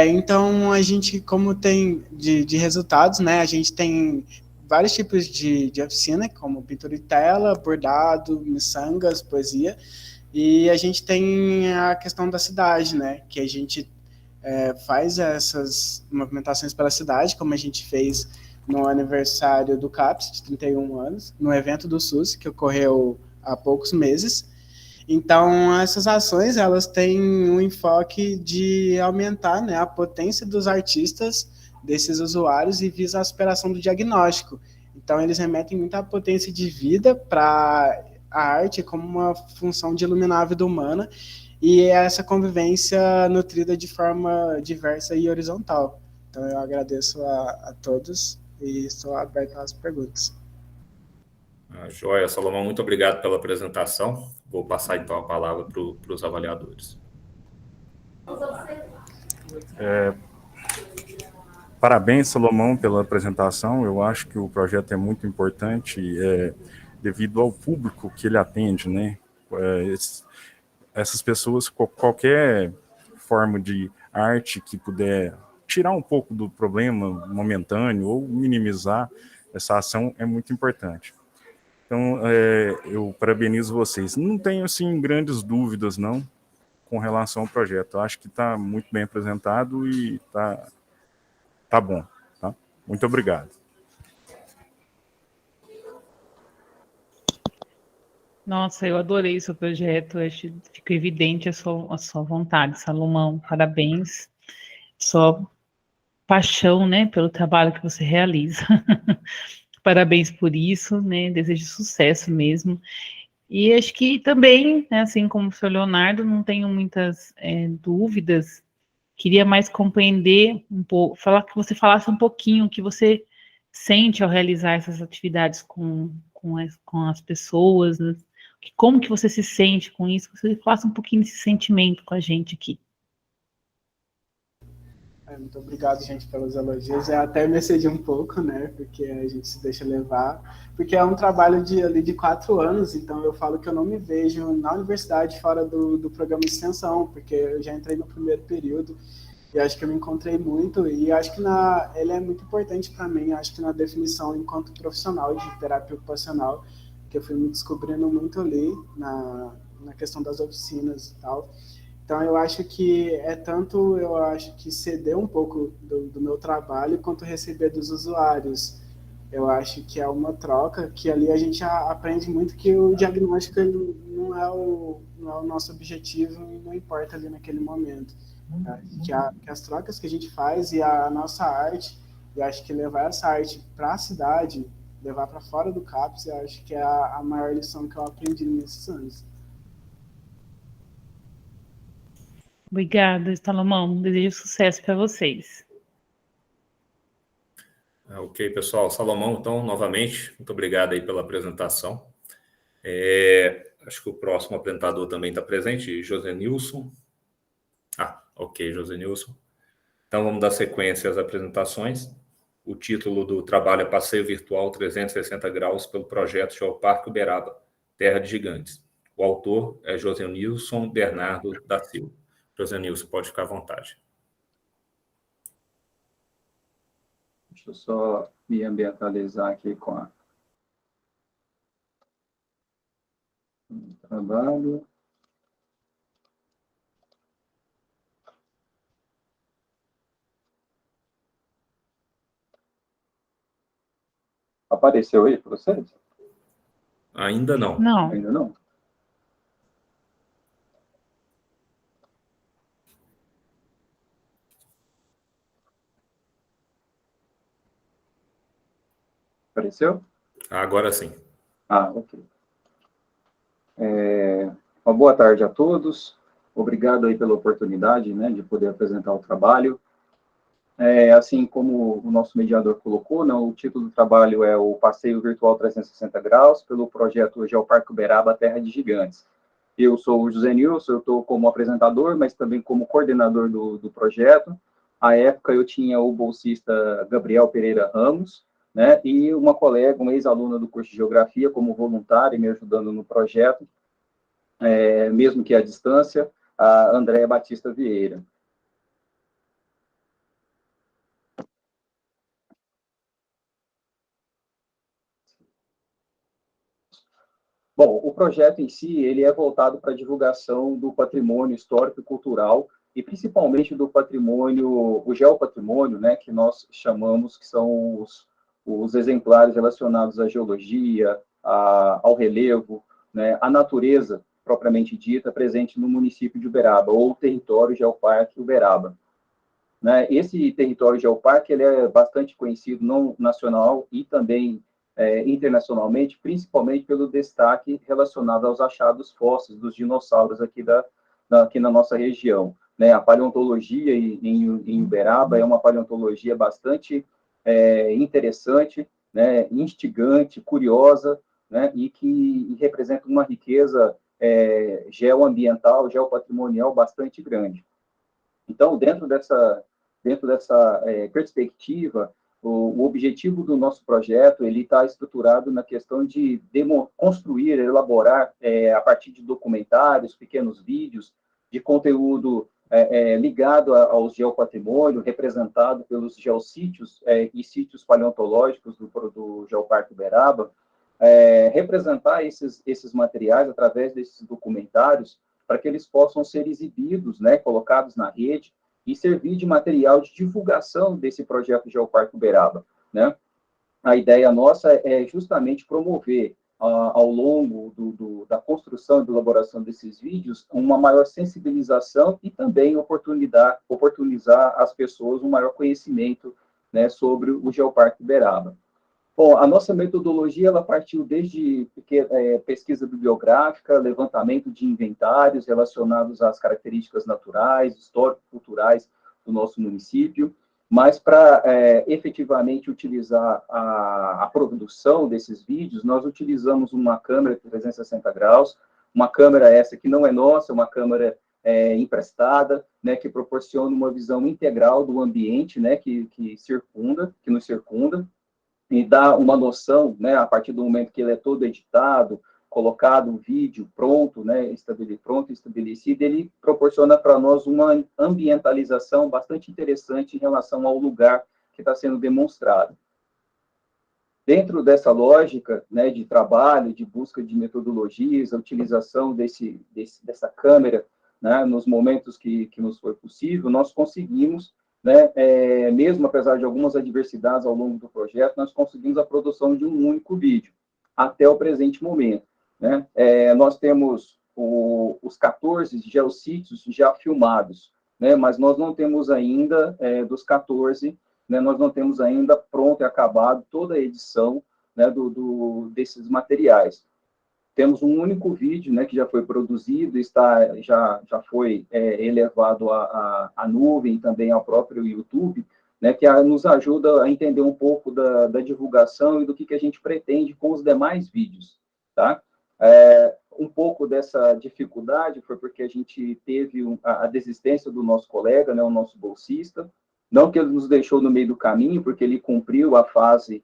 Então, a gente, como tem de resultados, né, a gente tem vários tipos de oficina, como pintura em tela, bordado, miçangas, poesia, e a gente tem a questão da cidade, né, que a gente faz essas movimentações pela cidade, como a gente fez no aniversário do CAPS, de 31 anos, no evento do SUS, que ocorreu há poucos meses. Então, essas ações, elas têm um enfoque de aumentar, né, a potência dos artistas, desses usuários, e visa a superação do diagnóstico. Então, eles remetem muita potência de vida para a arte como uma função de iluminar a vida humana, e é essa convivência nutrida de forma diversa e horizontal. Então, eu agradeço a todos e estou aberto às perguntas. Joia, Salomão, muito obrigado pela apresentação. Vou passar, então, a palavra para os avaliadores. Parabéns, Salomão, pela apresentação. Eu acho que o projeto é muito importante devido ao público que ele atende, né? Essas pessoas, qualquer forma de arte que puder tirar um pouco do problema momentâneo ou minimizar essa ação é muito importante. Então, eu parabenizo vocês. Não tenho, assim, grandes dúvidas, não, com relação ao projeto. Eu acho que está muito bem apresentado e tá bom. Tá? Muito obrigado. Nossa, eu adorei o seu projeto, acho que fica evidente a sua vontade, Salomão, parabéns, sua paixão, né, pelo trabalho que você realiza. Parabéns por isso, né, desejo sucesso mesmo. E acho que também, né, assim como o senhor Leonardo, não tenho muitas dúvidas, queria mais compreender um pouco, que você falasse um pouquinho o que você sente ao realizar essas atividades com as pessoas, né? Como que você se sente com isso? Você falasse um pouquinho desse sentimento com a gente aqui. Muito obrigado, gente, pelos elogios. Eu até me excedi um pouco, né, porque a gente se deixa levar, porque é um trabalho de 4 anos, então eu falo que eu não me vejo na universidade fora do programa de extensão, porque eu já entrei no primeiro período e acho que eu me encontrei muito, e acho que ele é muito importante para mim, acho que na definição enquanto profissional de terapia ocupacional, que eu fui me descobrindo muito ali na questão das oficinas e tal. Então, eu acho que ceder um pouco do meu trabalho quanto receber dos usuários. Eu acho que é uma troca, que ali a gente aprende muito que o diagnóstico não é o nosso objetivo e não importa ali naquele momento. Que as trocas que a gente faz e a nossa arte, eu acho que levar essa arte para a cidade, levar para fora do CAPS, eu acho que é a maior lição que eu aprendi nesses anos. Obrigada, Salomão. Desejo sucesso para vocês. Ok, pessoal. Salomão, então, novamente, muito obrigado aí pela apresentação. Acho que o próximo apresentador também está presente, José Nilson. Ok, José Nilson. Então, vamos dar sequência às apresentações. O título do trabalho é Passeio Virtual 360 Graus pelo projeto Geoparque Uberaba, Terra de Gigantes. O autor é José Nilson Bernardo da Silva. José Nilson, pode ficar à vontade. Deixa eu só me ambientalizar aqui com o trabalho. Apareceu aí para vocês? Ainda não. Não. Ainda não? Apareceu? Agora sim. Ok. Uma boa tarde a todos. Obrigado aí pela oportunidade, né, de poder apresentar o trabalho. Assim como o nosso mediador colocou, né, o título do trabalho é o Passeio Virtual 360 Graus pelo projeto Geoparque Uberaba, Terra de Gigantes. Eu sou o José Nilson, eu estou como apresentador, mas também como coordenador do projeto. À época, eu tinha o bolsista Gabriel Pereira Ramos, né, e uma colega, uma ex-aluna do curso de Geografia, como voluntária, me ajudando no projeto, mesmo que à distância, a Andréa Batista Vieira. Bom, o projeto em si, ele é voltado para a divulgação do patrimônio histórico e cultural, e principalmente do patrimônio, o geopatrimônio, né, que nós chamamos, que são os exemplares relacionados à geologia, ao relevo, né, à natureza, propriamente dita, presente no município de Uberaba, ou território Geoparque Uberaba. Né, esse território Geoparque, ele é bastante conhecido, não nacional e também internacionalmente, principalmente pelo destaque relacionado aos achados fósseis dos dinossauros aqui aqui na nossa região, né? A paleontologia em Uberaba é uma paleontologia bastante interessante, né? Instigante, curiosa, né? E que representa uma riqueza geoambiental, geopatrimonial bastante grande. Então, dentro dessa perspectiva, o objetivo do nosso projeto ele está estruturado na questão de construir, elaborar, a partir de documentários, pequenos vídeos, de conteúdo ligado aos geopatrimônio, representado pelos geossítios e sítios paleontológicos do Geoparque Uberaba, representar esses materiais através desses documentários para que eles possam ser exibidos, né, colocados na rede, e servir de material de divulgação desse projeto Geoparque Uberaba, né? A ideia nossa é justamente promover, ao longo da construção e da elaboração desses vídeos, uma maior sensibilização e também oportunizar às pessoas um maior conhecimento, né, sobre o Geoparque Uberaba. Bom, a nossa metodologia, ela partiu desde pesquisa bibliográfica, levantamento de inventários relacionados às características naturais, histórico-culturais do nosso município, mas para efetivamente utilizar a produção desses vídeos, nós utilizamos uma câmera de 360 graus, uma câmera essa que não é nossa, uma câmera emprestada, né, que proporciona uma visão integral do ambiente, né, que nos circunda, e dá uma noção, né, a partir do momento que ele é todo editado, colocado um vídeo pronto, né, estabelecido, ele proporciona para nós uma ambientalização bastante interessante em relação ao lugar que está sendo demonstrado. Dentro dessa lógica, né, de trabalho, de busca de metodologias, a utilização dessa câmera, né, nos momentos que nos foi possível, nós conseguimos, né, mesmo apesar de algumas adversidades ao longo do projeto, nós conseguimos a produção de um único vídeo, até o presente momento, né? Nós temos os 14 geossítios já filmados, né, mas nós não temos ainda, dos 14, né, nós não temos ainda pronto e acabado toda a edição, né, desses materiais. Temos um único vídeo, né, que já foi produzido, já foi elevado à nuvem e também ao próprio YouTube, né, que nos ajuda a entender um pouco da divulgação e do que a gente pretende com os demais vídeos, tá? Um pouco dessa dificuldade foi porque a gente teve a desistência do nosso colega, né, o nosso bolsista, não que ele nos deixou no meio do caminho, porque ele cumpriu a fase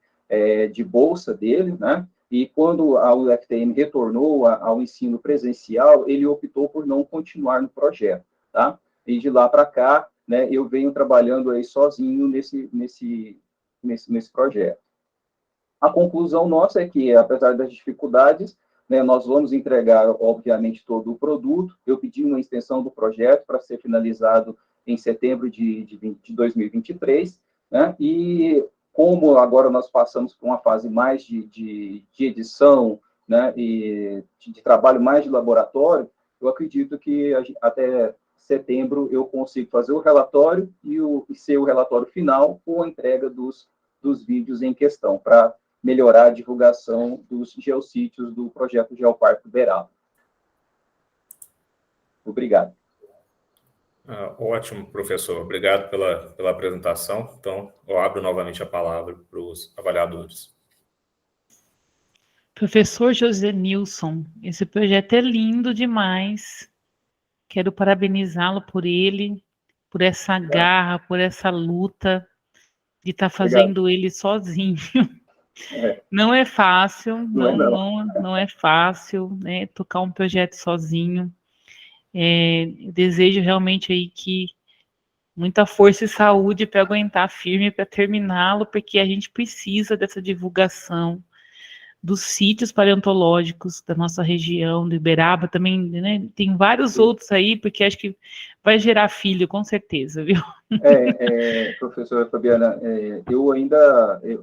de bolsa dele, né? E quando a UFTM retornou ao ensino presencial, ele optou por não continuar no projeto, tá? E de lá para cá, né, eu venho trabalhando aí sozinho nesse projeto. A conclusão nossa é que, apesar das dificuldades, né, nós vamos entregar, obviamente, todo o produto. Eu pedi uma extensão do projeto para ser finalizado em setembro de 2023, né? E como agora nós passamos por uma fase mais de edição, né, e de trabalho mais de laboratório, eu acredito que até setembro eu consigo fazer o relatório e ser o relatório final com a entrega dos vídeos em questão, para melhorar a divulgação dos geossítios do projeto Geoparque Uberaba. Obrigado. Ótimo, professor. Obrigado pela apresentação. Então, eu abro novamente a palavra para os avaliadores. Professor José Nilson, esse projeto é lindo demais. Quero parabenizá-lo por ele, por essa garra, por essa luta de estar fazendo ele sozinho. Não é fácil, não é fácil, né, tocar um projeto sozinho. Desejo realmente aí que muita força e saúde para aguentar firme, para terminá-lo, porque a gente precisa dessa divulgação dos sítios paleontológicos da nossa região, do Uberaba também, né? Tem vários outros aí, porque acho que vai gerar filho, com certeza, viu? Professora Fabiana,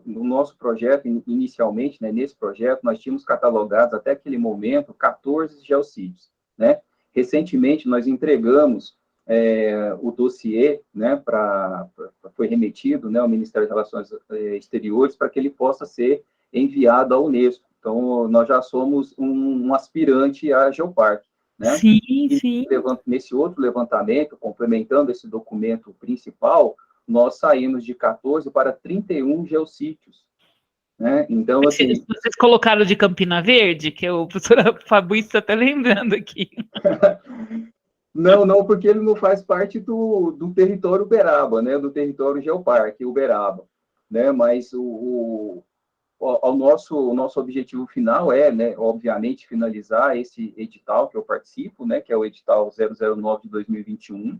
no nosso projeto, inicialmente, né, nesse projeto, nós tínhamos catalogados até aquele momento 14 geossítios, né? Recentemente, nós entregamos o dossiê, né, foi remetido, né, ao Ministério das Relações Exteriores para que ele possa ser enviado à Unesco. Então, nós já somos um aspirante à Geoparque, né? Sim, E sim. nesse outro levantamento, complementando esse documento principal, nós saímos de 14 para 31 geossítios, né? Então, assim... Vocês colocaram de Campina Verde, que o professor Fabrício está até lembrando aqui. Não, porque ele não faz parte do território Uberaba, né? Do território Geoparque Uberaba, né? Mas o nosso objetivo final é, né, obviamente, finalizar esse edital que eu participo, né, que é o edital 009 de 2021,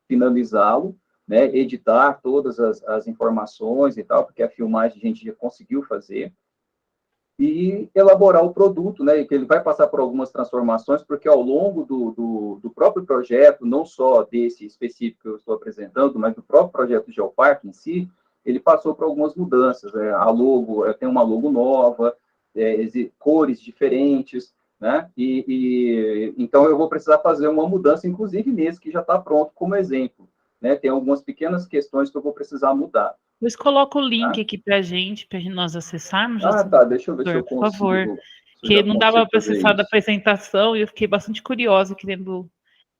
finalizá-lo, né, editar todas as informações e tal, porque a filmagem a gente já conseguiu fazer, e elaborar o produto, né, que ele vai passar por algumas transformações, porque ao longo do próprio projeto, não só desse específico que eu estou apresentando, mas do próprio projeto Geoparque em si, ele passou por algumas mudanças, né? A logo, tem uma logo nova, cores diferentes, né? Então eu vou precisar fazer uma mudança, inclusive nesse que já está pronto como exemplo, né? Tem algumas pequenas questões que eu vou precisar mudar. Pois coloca o link aqui para nós acessarmos. Tá, deixa eu ver se eu por consigo. favor. Que não dava para acessar da apresentação e eu fiquei bastante curiosa, querendo.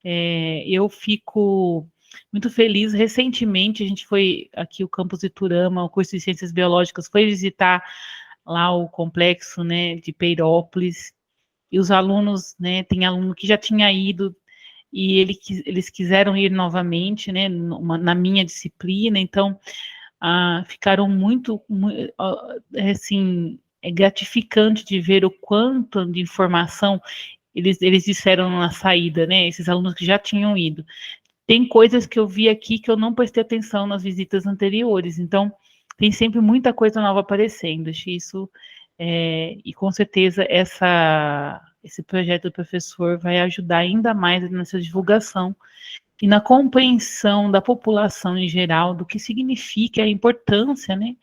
Eu fico muito feliz. Recentemente, a gente foi aqui, o campus Iturama, o curso de Ciências Biológicas, foi visitar lá o complexo, né, de Peirópolis, e os alunos, né, tem aluno que já tinha ido, e eles quiseram ir novamente, né, na minha disciplina, então, ficaram muito assim, é gratificante de ver o quanto de informação eles disseram na saída, né, esses alunos que já tinham ido. Tem coisas que eu vi aqui que eu não prestei atenção nas visitas anteriores, então tem sempre muita coisa nova aparecendo. Achei isso, e com certeza esse projeto do professor vai ajudar ainda mais nessa divulgação e na compreensão da população em geral do que significa a importância, né,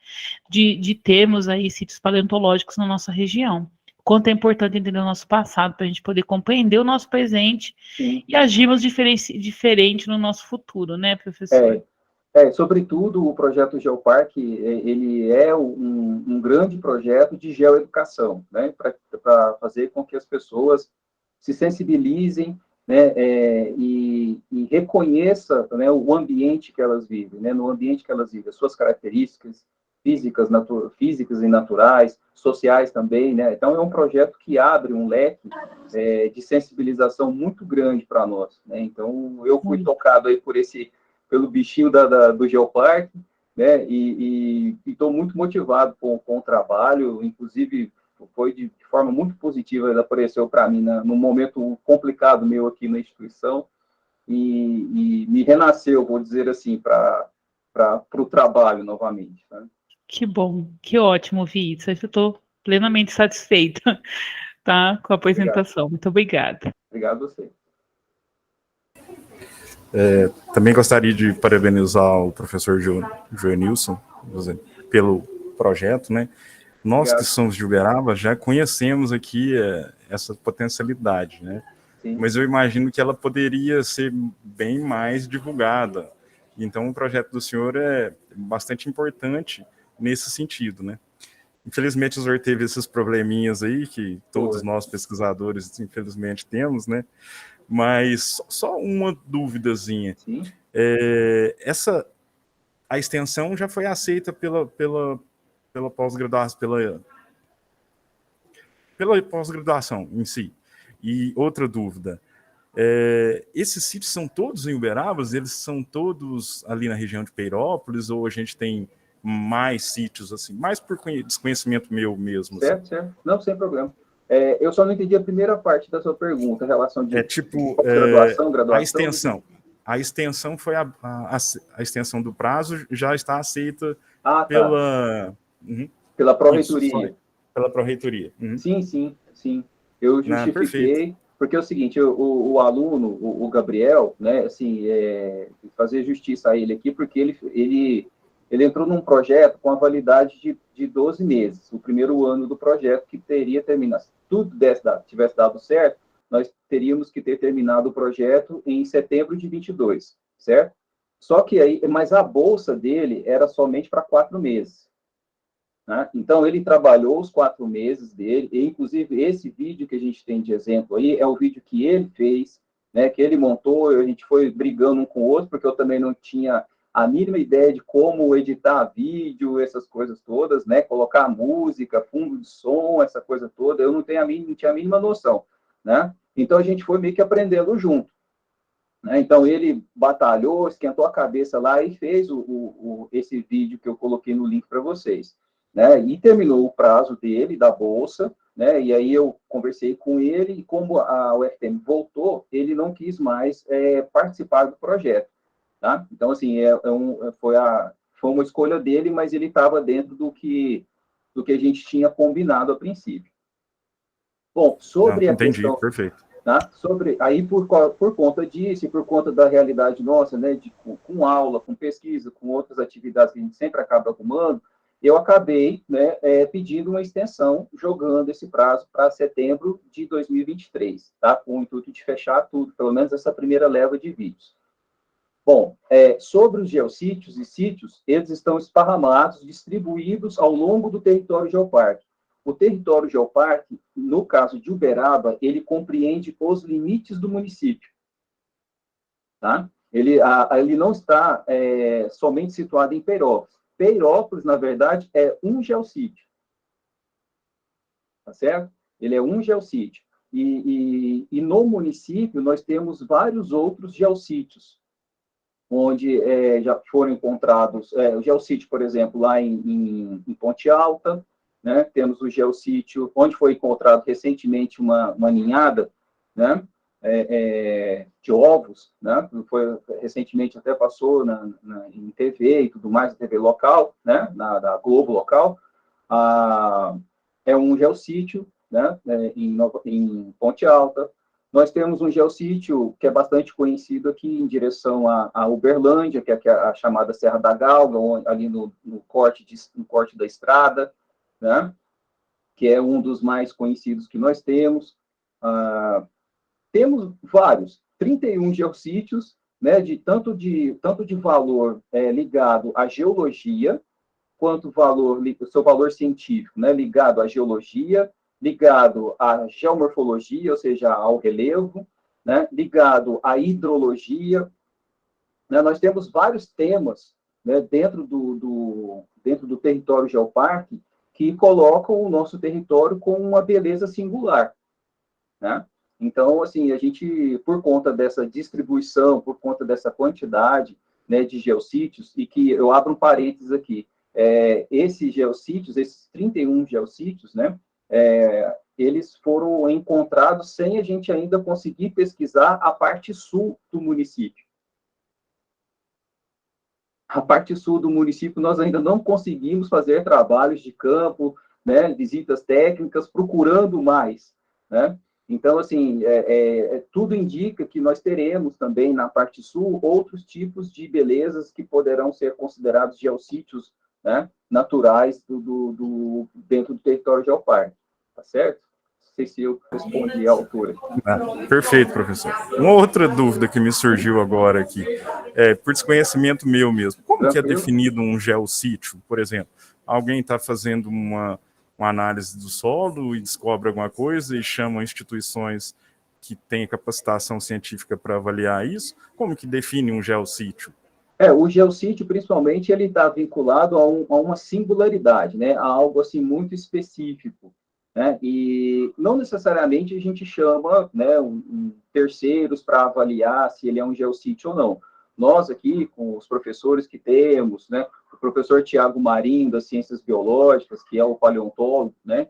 de termos aí sítios paleontológicos na nossa região. Quanto é importante entender o nosso passado para a gente poder compreender o nosso presente. Sim. E agirmos diferente no nosso futuro, né, professor? Sobretudo, o projeto Geoparque, ele é um grande projeto de geoeducação, né, para fazer com que as pessoas se sensibilizem, né, e reconheçam, né, o ambiente que elas vivem, né, no ambiente que elas vivem, as suas características físicas e naturais, sociais também, né, então é um projeto que abre um leque de sensibilização muito grande para nós, né, então eu fui tocado aí pelo bichinho do Geoparque, né, e estou muito motivado com o trabalho, inclusive foi de forma muito positiva, ele apareceu para mim num momento complicado meu aqui na instituição, e me renasceu, vou dizer assim, para o trabalho novamente. Né? Que bom, que ótimo ouvir isso, eu estou plenamente satisfeita, tá, com a apresentação. Muito obrigada. Obrigado a você. Também gostaria de parabenizar o professor Joanilson pelo projeto, né? Nós Obrigado. Que somos de Uberaba já conhecemos aqui essa potencialidade, né? Sim. Mas eu imagino que ela poderia ser bem mais divulgada. Então, o projeto do senhor é bastante importante nesse sentido, né? Infelizmente, o senhor teve esses probleminhas aí que todos nós pesquisadores, infelizmente, temos, né? Mas só uma duvidazinha. A extensão já foi aceita pela pós-graduação, pela pós-graduação em si. E outra dúvida, esses sítios são todos em Uberaba? Eles são todos ali na região de Peirópolis, ou a gente tem mais sítios, assim, mais por desconhecimento meu mesmo? Certo, assim? Certo. Não, sem problema. Eu só não entendi a primeira parte da sua pergunta, a relação de graduação. A extensão foi a extensão do prazo já está aceita pela Pró-Reitoria. Pela Pró-Reitoria. Uhum. Sim. Eu justifiquei, porque é o seguinte, o aluno, o Gabriel, né, assim, fazer justiça a ele aqui, porque ele entrou num projeto com a validade de 12 meses, o primeiro ano do projeto, que teria terminado. Se tudo tivesse dado certo, nós teríamos que ter terminado o projeto em setembro de 22, certo? Só que mas a bolsa dele era somente para 4 meses. né? Então, ele trabalhou os 4 meses dele, e, inclusive, esse vídeo que a gente tem de exemplo aí, é o vídeo que ele fez, né, que ele montou, a gente foi brigando um com o outro, porque eu também não tinha a mínima ideia de como editar vídeo, essas coisas todas, né, colocar música, fundo de som, essa coisa toda, eu não tinha a mínima noção, né? Então, a gente foi meio que aprendendo junto, né? Então, ele batalhou, esquentou a cabeça lá e fez esse vídeo que eu coloquei no link para vocês, né? E terminou o prazo dele, da bolsa, né? E aí eu conversei com ele, e como a UFTM voltou, ele não quis mais participar do projeto, tá? Então, assim, foi uma escolha dele, mas ele estava dentro do que a gente tinha combinado a princípio. Bom, sobre a Entendi, questão... perfeito. Tá? Aí, por conta disso, e por conta da realidade nossa, né, com aula, com pesquisa, com outras atividades que a gente sempre acaba arrumando, eu acabei, né, pedindo uma extensão, jogando esse prazo para setembro de 2023, tá? Com o intuito de fechar tudo, pelo menos essa primeira leva de vídeos. Bom, sobre os geossítios e sítios, eles estão esparramados, distribuídos ao longo do território geoparque. O território geoparque, no caso de Uberaba, ele compreende os limites do município, tá? Ele não está somente situado em Peirópolis. Peirópolis, na verdade, é um geossítio, tá certo? Ele é um geossítio. E no município, nós temos vários outros geossítios, onde já foram encontrados, o geossítio, por exemplo, lá em Ponte Alta, né? Temos o geossítio, onde foi encontrado recentemente uma ninhada, né? De ovos, né? Foi, recentemente até passou em TV e tudo mais, TV local, né? Da Globo local. É um geossítio, né? Em Ponte Alta. Nós temos um geossítio que é bastante conhecido aqui em direção a Uberlândia, que é a chamada Serra da Galga, ali no corte da estrada, né? Que é um dos mais conhecidos que nós temos. Temos vários, 31 geossítios, né? Tanto de valor ligado à geologia, quanto seu valor científico, né? Ligado à geologia, ligado à geomorfologia, ou seja, ao relevo, né? Ligado à hidrologia, né? Nós temos vários temas, né, dentro do território geoparque que colocam o nosso território com uma beleza singular, né? Então, assim, a gente, por conta dessa distribuição, por conta dessa quantidade, né, de geossítios, e que eu abro um parênteses aqui, esses geossítios, esses 31 geossítios, né, eles foram encontrados sem a gente ainda conseguir pesquisar a parte sul do município. A parte sul do município, nós ainda não conseguimos fazer trabalhos de campo, né, visitas técnicas, procurando mais, né? Então, assim, tudo indica que nós teremos também, na parte sul, outros tipos de belezas que poderão ser considerados geossítios, né, naturais dentro do território geoparque, tá certo? Não sei se eu respondi à altura. Perfeito, professor. Uma outra dúvida que me surgiu agora aqui, por desconhecimento meu mesmo, como que é definido um geossítio, por exemplo? Alguém está fazendo uma análise do solo e descobre alguma coisa e chama instituições que têm capacitação científica para avaliar isso? Como que define um geossítio? O geossítio, principalmente, ele está vinculado a uma singularidade, né? A algo assim muito específico, né? E não necessariamente a gente chama, né, terceiros para avaliar se ele é um geossítio ou não. Nós aqui, com os professores que temos, né, o professor Tiago Marinho, das Ciências Biológicas, que é o paleontólogo, né,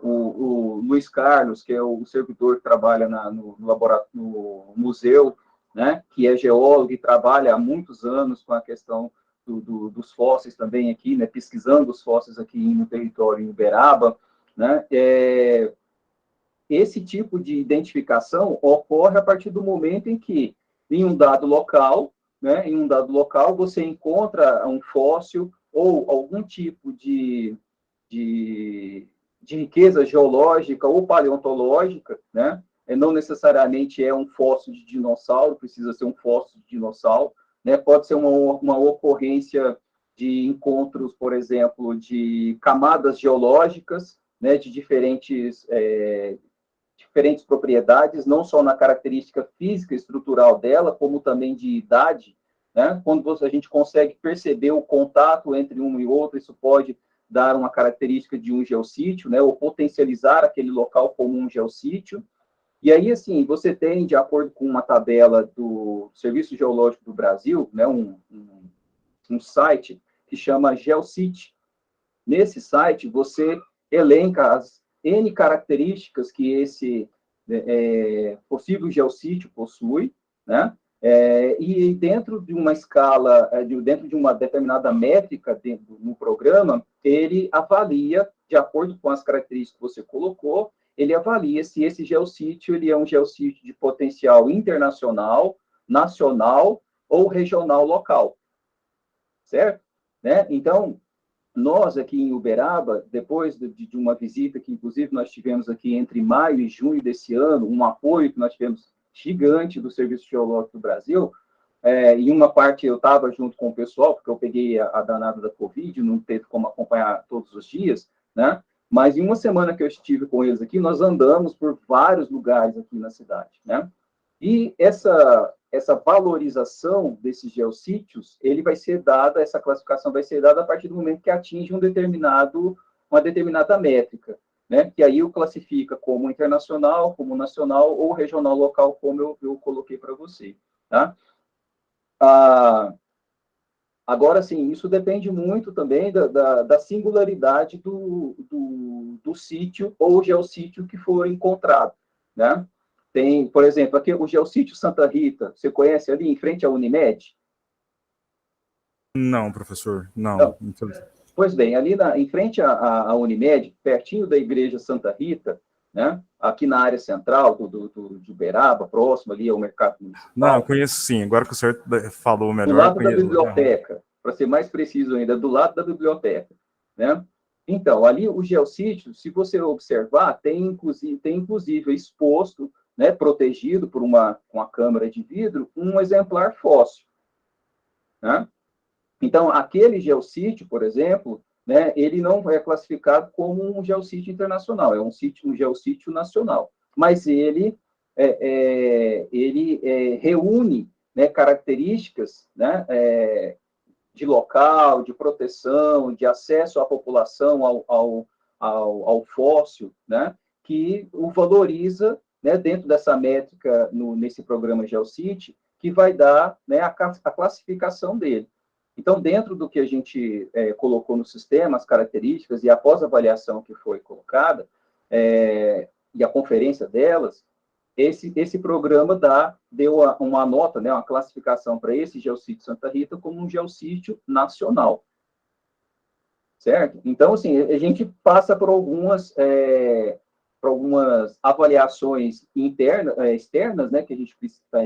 o Luiz Carlos, que é o servidor que trabalha no laboratório, no museu, né, que é geólogo e trabalha há muitos anos com a questão dos fósseis também aqui, né, pesquisando os fósseis aqui no território em Uberaba, né, esse tipo de identificação ocorre a partir do momento em que, em um dado local, né, você encontra um fóssil ou algum tipo de riqueza geológica ou paleontológica, né? Não necessariamente é um fóssil de dinossauro, precisa ser um fóssil de dinossauro, né? Pode ser uma ocorrência de encontros, por exemplo, de camadas geológicas, né, de diferentes propriedades, não só na característica física e estrutural dela, como também de idade, né? Quando a gente consegue perceber o contato entre um e outro, isso pode dar uma característica de um geossítio, né, ou potencializar aquele local como um geossítio. E aí, assim, você tem, de acordo com uma tabela do Serviço Geológico do Brasil, né, um site que chama GeoCity. Nesse site, você elenca as N características que esse possível geossítio possui, né? E dentro de uma escala, dentro de uma determinada métrica no programa, ele avalia, de acordo com as características que você colocou, ele avalia se esse geossítio ele é um geossítio de potencial internacional, nacional ou regional local, certo? Né? Então, nós aqui em Uberaba, depois de uma visita que, inclusive, nós tivemos aqui entre maio e junho desse ano, um apoio que nós tivemos gigante do Serviço Geológico do Brasil, em uma parte eu estava junto com o pessoal, porque eu peguei a danada da Covid, não teve como acompanhar todos os dias, né? Mas em uma semana que eu estive com eles aqui, nós andamos por vários lugares aqui na cidade, né? E essa valorização desses geossítios, ele vai ser dada, essa classificação vai ser dada a partir do momento que atinge uma determinada métrica, né? Que aí o classifica como internacional, como nacional ou regional local, como eu coloquei para você, tá? Agora, sim, isso depende muito também da singularidade do sítio ou geossítio que for encontrado, né? Tem, por exemplo, aqui o geossítio Santa Rita, você conhece ali em frente à Unimed? Não, professor, não. Não. Pois bem, ali em frente à Unimed, pertinho da igreja Santa Rita, né? Aqui na área central de Uberaba, próximo ali ao mercado municipal. Não, eu conheço sim, agora que o senhor falou melhor. Do lado da biblioteca, para ser mais preciso ainda, do lado da biblioteca, né? Então, ali o geossítio, se você observar, tem inclusive exposto, né, protegido por uma câmara de vidro, um exemplar fóssil, né? Então, aquele geossítio, por exemplo, né, ele não é classificado como um geossítio internacional, é um geossítio nacional, mas ele reúne, né, características, né, de local, de proteção, de acesso à população ao fóssil, né, que o valoriza, né, dentro dessa métrica, nesse programa GeoCity, que vai dar, né, a classificação dele. Então, dentro do que a gente colocou no sistema, as características, e após a avaliação que foi colocada, e a conferência delas, esse programa deu uma nota, né, uma classificação para esse geossítio Santa Rita como um geossítio nacional. Certo? Então, assim, a gente passa por algumas avaliações externas, né, que a gente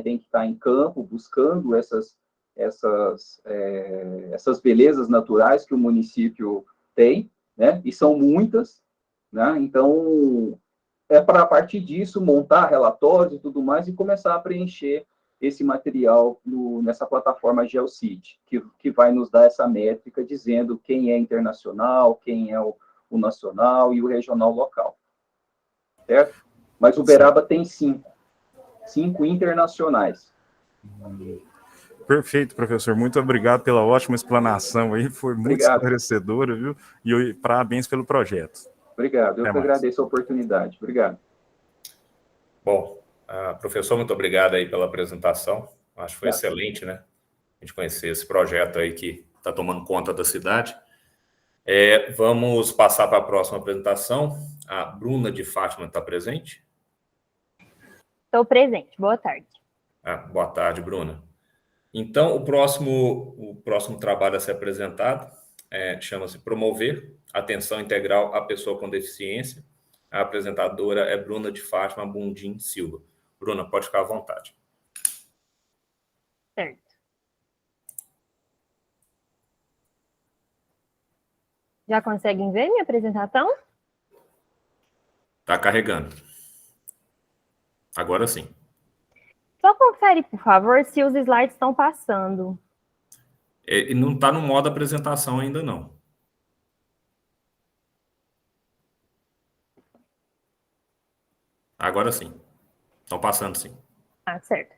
tem que estar em campo, buscando essas belezas naturais que o município tem, né, e são muitas, né, então para a partir disso montar relatórios e tudo mais e começar a preencher esse material nessa plataforma GeoCity, que vai nos dar essa métrica dizendo quem é internacional, quem é o nacional e o regional local, certo? Mas o Uberaba tem 5 internacionais. Perfeito, professor. Muito obrigado pela ótima explanação aí, foi muito esclarecedora, viu? E parabéns pelo projeto. Obrigado, eu que agradeço a oportunidade. Obrigado. Bom, professor, muito obrigado aí pela apresentação. Acho que foi excelente, né? A gente conhecer esse projeto aí que está tomando conta da cidade. Vamos passar para a próxima apresentação. A Bruna de Fátima está presente? Estou presente. Boa tarde. Boa tarde, Bruna. Então, o próximo trabalho a ser apresentado chama-se Promover Atenção Integral à Pessoa com Deficiência. A apresentadora é Bruna de Fátima Bundim Silva. Bruna, pode ficar à vontade. Certo. Já conseguem ver minha apresentação? Está carregando. Agora sim. Só confere, por favor, se os slides estão passando. E não está no modo apresentação ainda, não. Agora sim. Estão passando, sim. Ah, certo.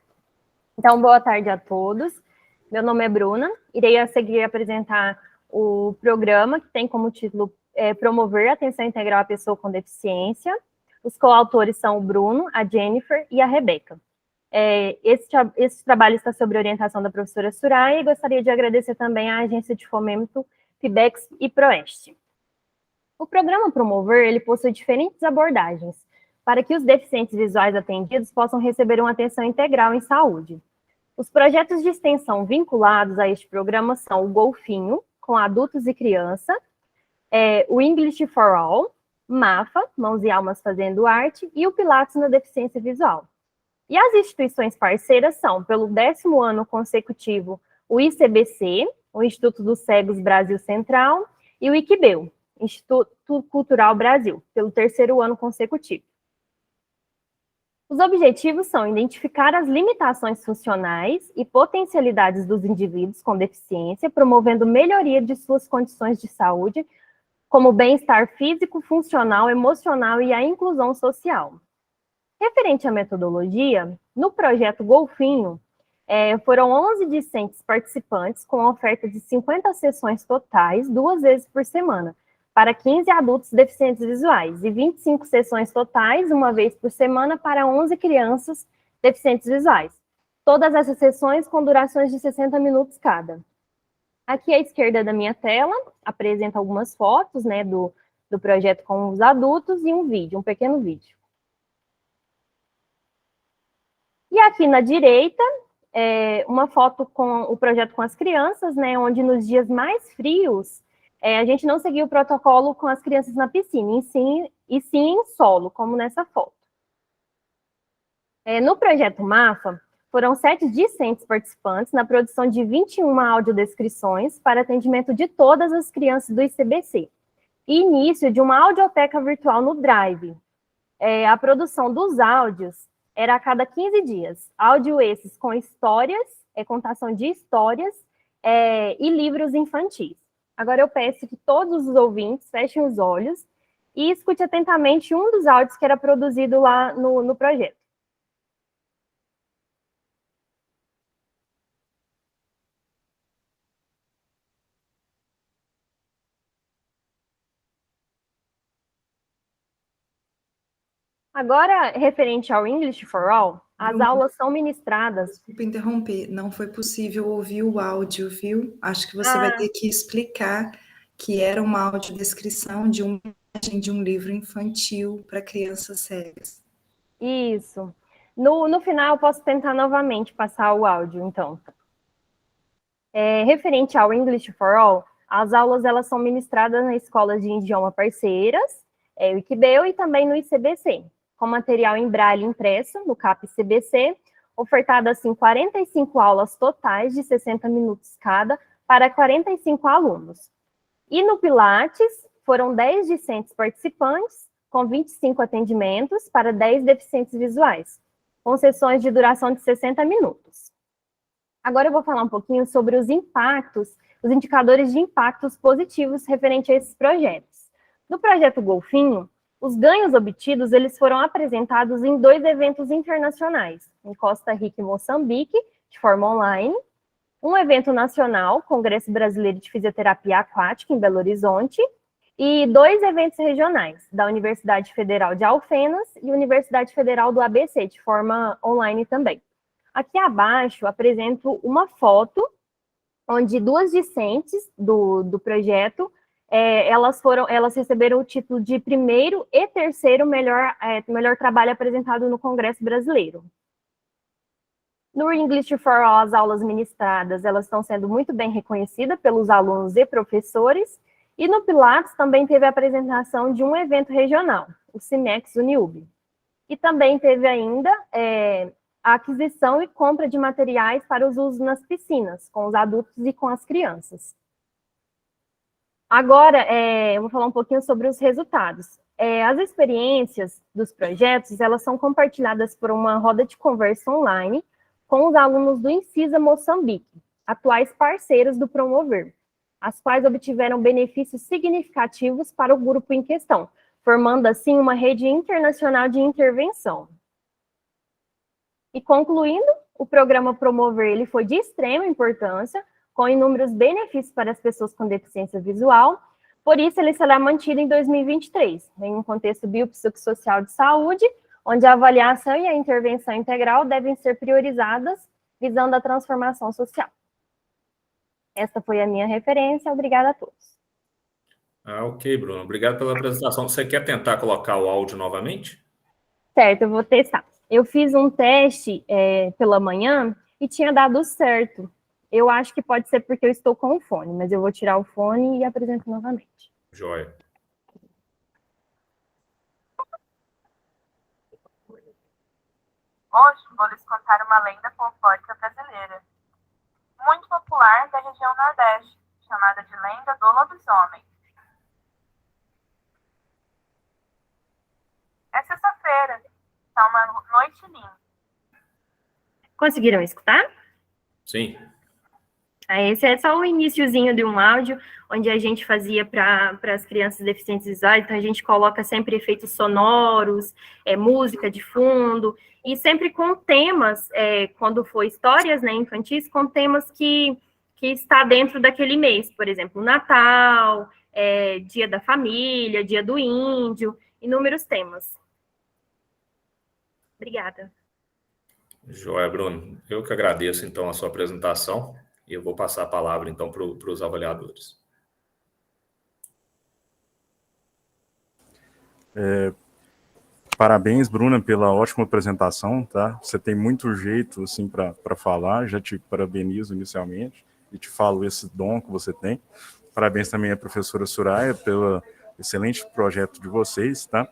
Então, boa tarde a todos. Meu nome é Bruna. Irei a seguir apresentar o programa, que tem como título Promover a Atenção Integral à Pessoa com Deficiência. Os coautores são o Bruno, a Jennifer e a Rebeca. Esse trabalho está sob orientação da professora Suraya e gostaria de agradecer também à Agência de Fomento, FIBEX e Proeste. O programa Promover, ele possui diferentes abordagens para que os deficientes visuais atendidos possam receber uma atenção integral em saúde. Os projetos de extensão vinculados a este programa são o Golfinho, com adultos e criança, o English for All, MAFA, Mãos e Almas Fazendo Arte, e o Pilates na Deficiência Visual. E as instituições parceiras são, pelo 10º ano consecutivo, o ICBC, o Instituto dos Cegos Brasil Central, e o IQBEL, Instituto Cultural Brasil, pelo 3º ano consecutivo. Os objetivos são identificar as limitações funcionais e potencialidades dos indivíduos com deficiência, promovendo melhoria de suas condições de saúde, como o bem-estar físico, funcional, emocional e a inclusão social. Referente à metodologia, no projeto Golfinho, foram 11 discentes participantes com oferta de 50 sessões totais, 2 vezes por semana, para 15 adultos deficientes visuais, e 25 sessões totais, 1 vez por semana, para 11 crianças deficientes visuais. Todas essas sessões com durações de 60 minutos cada. Aqui à esquerda da minha tela, apresenta algumas fotos, né, do projeto com os adultos e um vídeo, um pequeno vídeo. E aqui na direita, uma foto com o projeto com as crianças, né, onde nos dias mais frios, a gente não seguiu o protocolo com as crianças na piscina, e sim em solo, como nessa foto. No projeto MAFA, foram 7 discentes participantes na produção de 21 audiodescrições para atendimento de todas as crianças do ICBC, e início de uma audioteca virtual no Drive. A produção dos áudios era a cada 15 dias, áudio esses com histórias, contação de histórias e livros infantis. Agora eu peço que todos os ouvintes fechem os olhos e escute atentamente um dos áudios que era produzido lá no projeto. Agora, referente ao English for All, as aulas são ministradas... Desculpa interromper, não foi possível ouvir o áudio, viu? Acho que você vai ter que explicar que era uma audiodescrição de uma imagem de um livro infantil para crianças cegas. Isso. No final, eu posso tentar novamente passar o áudio, então. Referente ao English for All, as aulas elas são ministradas nas escolas de idioma parceiras, o IQBEL e também no ICBC, com material em braille impresso, no CAP-CBC, ofertadas assim 45 aulas totais de 60 minutos cada para 45 alunos. E no Pilates, foram 10 discentes participantes, com 25 atendimentos para 10 deficientes visuais, com sessões de duração de 60 minutos. Agora eu vou falar um pouquinho sobre os impactos, os indicadores de impactos positivos referente a esses projetos. No projeto Golfinho, os ganhos obtidos, eles foram apresentados em 2 eventos internacionais, em Costa Rica e Moçambique, de forma online, um evento nacional, Congresso Brasileiro de Fisioterapia Aquática, em Belo Horizonte, e 2 eventos regionais, da Universidade Federal de Alfenas e Universidade Federal do ABC, de forma online também. Aqui abaixo, apresento uma foto, onde 2 discentes do projeto, elas receberam o título de 1º e 3º melhor trabalho apresentado no Congresso Brasileiro. No English for All, as aulas ministradas, elas estão sendo muito bem reconhecidas pelos alunos e professores, e no Pilates também teve a apresentação de um evento regional, o CIMEX Uniub. E também teve ainda a aquisição e compra de materiais para os usos nas piscinas, com os adultos e com as crianças. Agora, eu vou falar um pouquinho sobre os resultados. As experiências dos projetos, elas são compartilhadas por uma roda de conversa online com os alunos do Incisa Moçambique, atuais parceiras do Promover, as quais obtiveram benefícios significativos para o grupo em questão, formando assim uma rede internacional de intervenção. E concluindo, o programa Promover ele foi de extrema importância, com inúmeros benefícios para as pessoas com deficiência visual, por isso ele será mantido em 2023, em um contexto biopsicossocial de saúde, onde a avaliação e a intervenção integral devem ser priorizadas, visando a transformação social. Esta foi a minha referência, obrigada a todos. Ok, Bruno, obrigado pela apresentação. Você quer tentar colocar o áudio novamente? Certo, eu vou testar. Eu fiz um teste pela manhã e tinha dado certo. Eu acho que pode ser porque eu estou com o fone, mas eu vou tirar o fone e apresento novamente. Joia. Hoje vou lhes contar uma lenda folclórica brasileira, muito popular da região Nordeste, chamada de Lenda do Lobisomem. É sexta-feira, está uma noite linda. Conseguiram escutar? Sim. Esse é só o iniciozinho de um áudio, onde a gente fazia para as crianças deficientes visuais, então a gente coloca sempre efeitos sonoros, música de fundo, e sempre com temas, quando for histórias, né, infantis, com temas que está dentro daquele mês, por exemplo, Natal, Dia da Família, Dia do Índio, inúmeros temas. Obrigada. Joia, Bruno. Eu que agradeço, então, a sua apresentação. E eu vou passar a palavra, então, para os avaliadores. Parabéns, Bruna, pela ótima apresentação, tá? Você tem muito jeito, assim, para falar. Já te parabenizo inicialmente e te falo esse dom que você tem. Parabéns também à professora Soraya pelo excelente projeto de vocês, tá?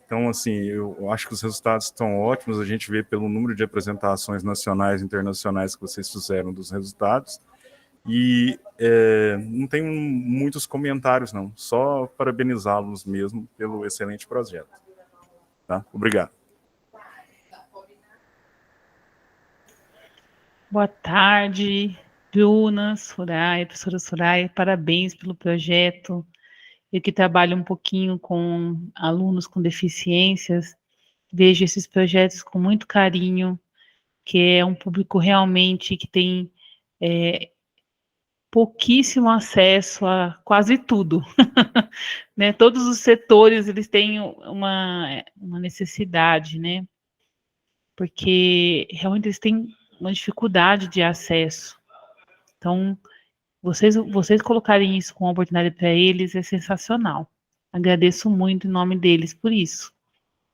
Então, assim, eu acho que os resultados estão ótimos, a gente vê pelo número de apresentações nacionais e internacionais que vocês fizeram dos resultados, e não tem muitos comentários, não, só parabenizá-los mesmo pelo excelente projeto. Tá? Obrigado. Boa tarde, Bruna, Soraya, professora Soraya, parabéns pelo projeto. Eu que trabalho um pouquinho com alunos com deficiências, vejo esses projetos com muito carinho, que é um público realmente que tem pouquíssimo acesso a quase tudo. Né? Todos os setores, eles têm uma necessidade, né? Porque realmente eles têm uma dificuldade de acesso. Então, vocês colocarem isso com oportunidade para eles é sensacional. Agradeço muito em nome deles por isso.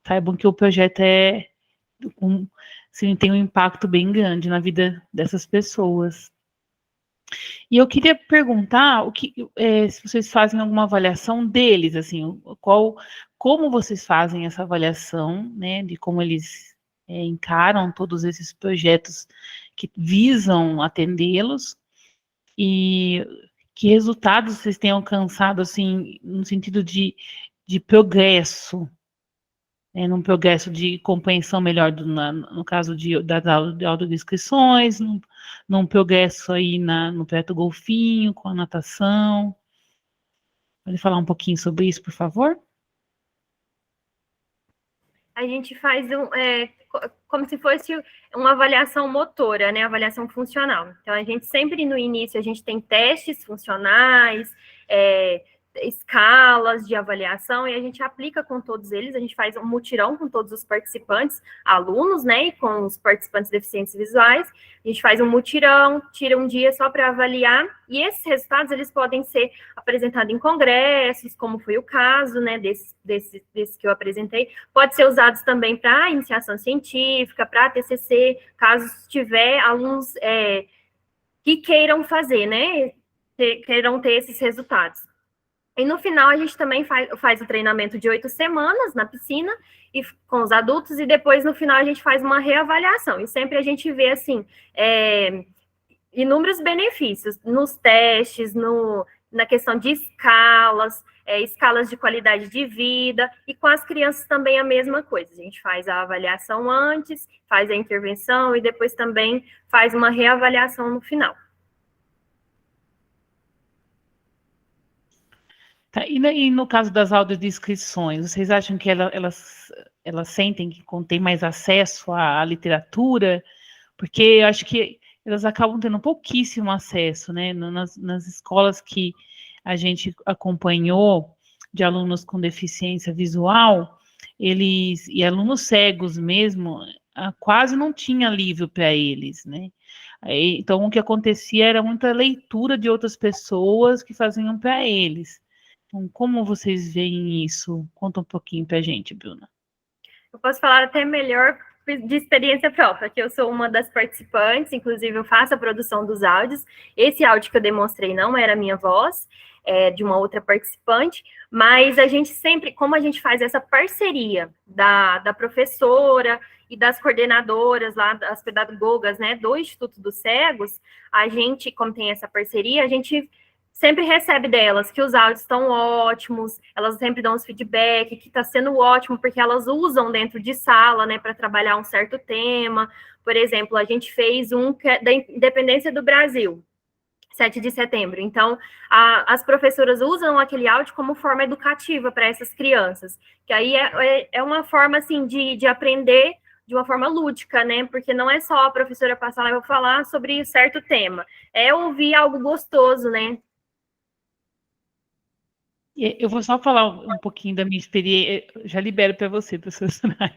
Saibam que o projeto tem um impacto bem grande na vida dessas pessoas. E eu queria perguntar se vocês fazem alguma avaliação deles, assim, como vocês fazem essa avaliação, né, de como eles encaram todos esses projetos que visam atendê-los, e que resultados vocês têm alcançado, assim, no sentido de progresso, né, num progresso de compreensão melhor, no caso das audiodescrições, num progresso aí no projeto Golfinho, com a natação. Pode falar um pouquinho sobre isso, por favor? A gente faz como se fosse uma avaliação motora, né? Avaliação funcional. Então, a gente sempre no início, a gente tem testes funcionais, escalas de avaliação, e a gente aplica com todos eles, a gente faz um mutirão com todos os participantes, alunos, né, e com os participantes deficientes visuais, a gente faz um mutirão, tira um dia só para avaliar, e esses resultados, eles podem ser apresentados em congressos, como foi o caso, né, desse que eu apresentei, pode ser usados também para iniciação científica, para TCC, caso tiver alunos que queiram fazer, né, queiram ter esses resultados. E no final, a gente também faz o treinamento de 8 semanas na piscina e com os adultos, e depois, no final, a gente faz uma reavaliação. E sempre a gente vê, assim, inúmeros benefícios nos testes, na questão de escalas, escalas de qualidade de vida, e com as crianças também a mesma coisa. A gente faz a avaliação antes, faz a intervenção e depois também faz uma reavaliação no final. Tá, e no caso das audiodescrições, vocês acham que elas sentem que têm mais acesso à literatura? Porque eu acho que elas acabam tendo pouquíssimo acesso, né? Nas escolas que a gente acompanhou de alunos com deficiência visual, e alunos cegos mesmo, quase não tinha livro para eles, né? Então, o que acontecia era muita leitura de outras pessoas que faziam para eles. Então, como vocês veem isso? Conta um pouquinho para a gente, Bruna. Eu posso falar até melhor de experiência própria, que eu sou uma das participantes, inclusive eu faço a produção dos áudios. Esse áudio que eu demonstrei não era a minha voz, é de uma outra participante, mas a gente sempre, como a gente faz essa parceria da professora e das coordenadoras lá, das pedagogas, né, do Instituto dos Cegos, a gente, como tem essa parceria, a gente sempre recebe delas que os áudios estão ótimos, elas sempre dão os feedback, que está sendo ótimo, porque elas usam dentro de sala, né, para trabalhar um certo tema. Por exemplo, a gente fez um da independência do Brasil, 7 de setembro. Então, as professoras usam aquele áudio como forma educativa para essas crianças, que aí é uma forma, assim, de aprender de uma forma lúdica, né? Porque não é só a professora passar lá e falar sobre certo tema, é ouvir algo gostoso, né? Eu vou só falar um pouquinho da minha experiência, já libero para você, professor Sunai.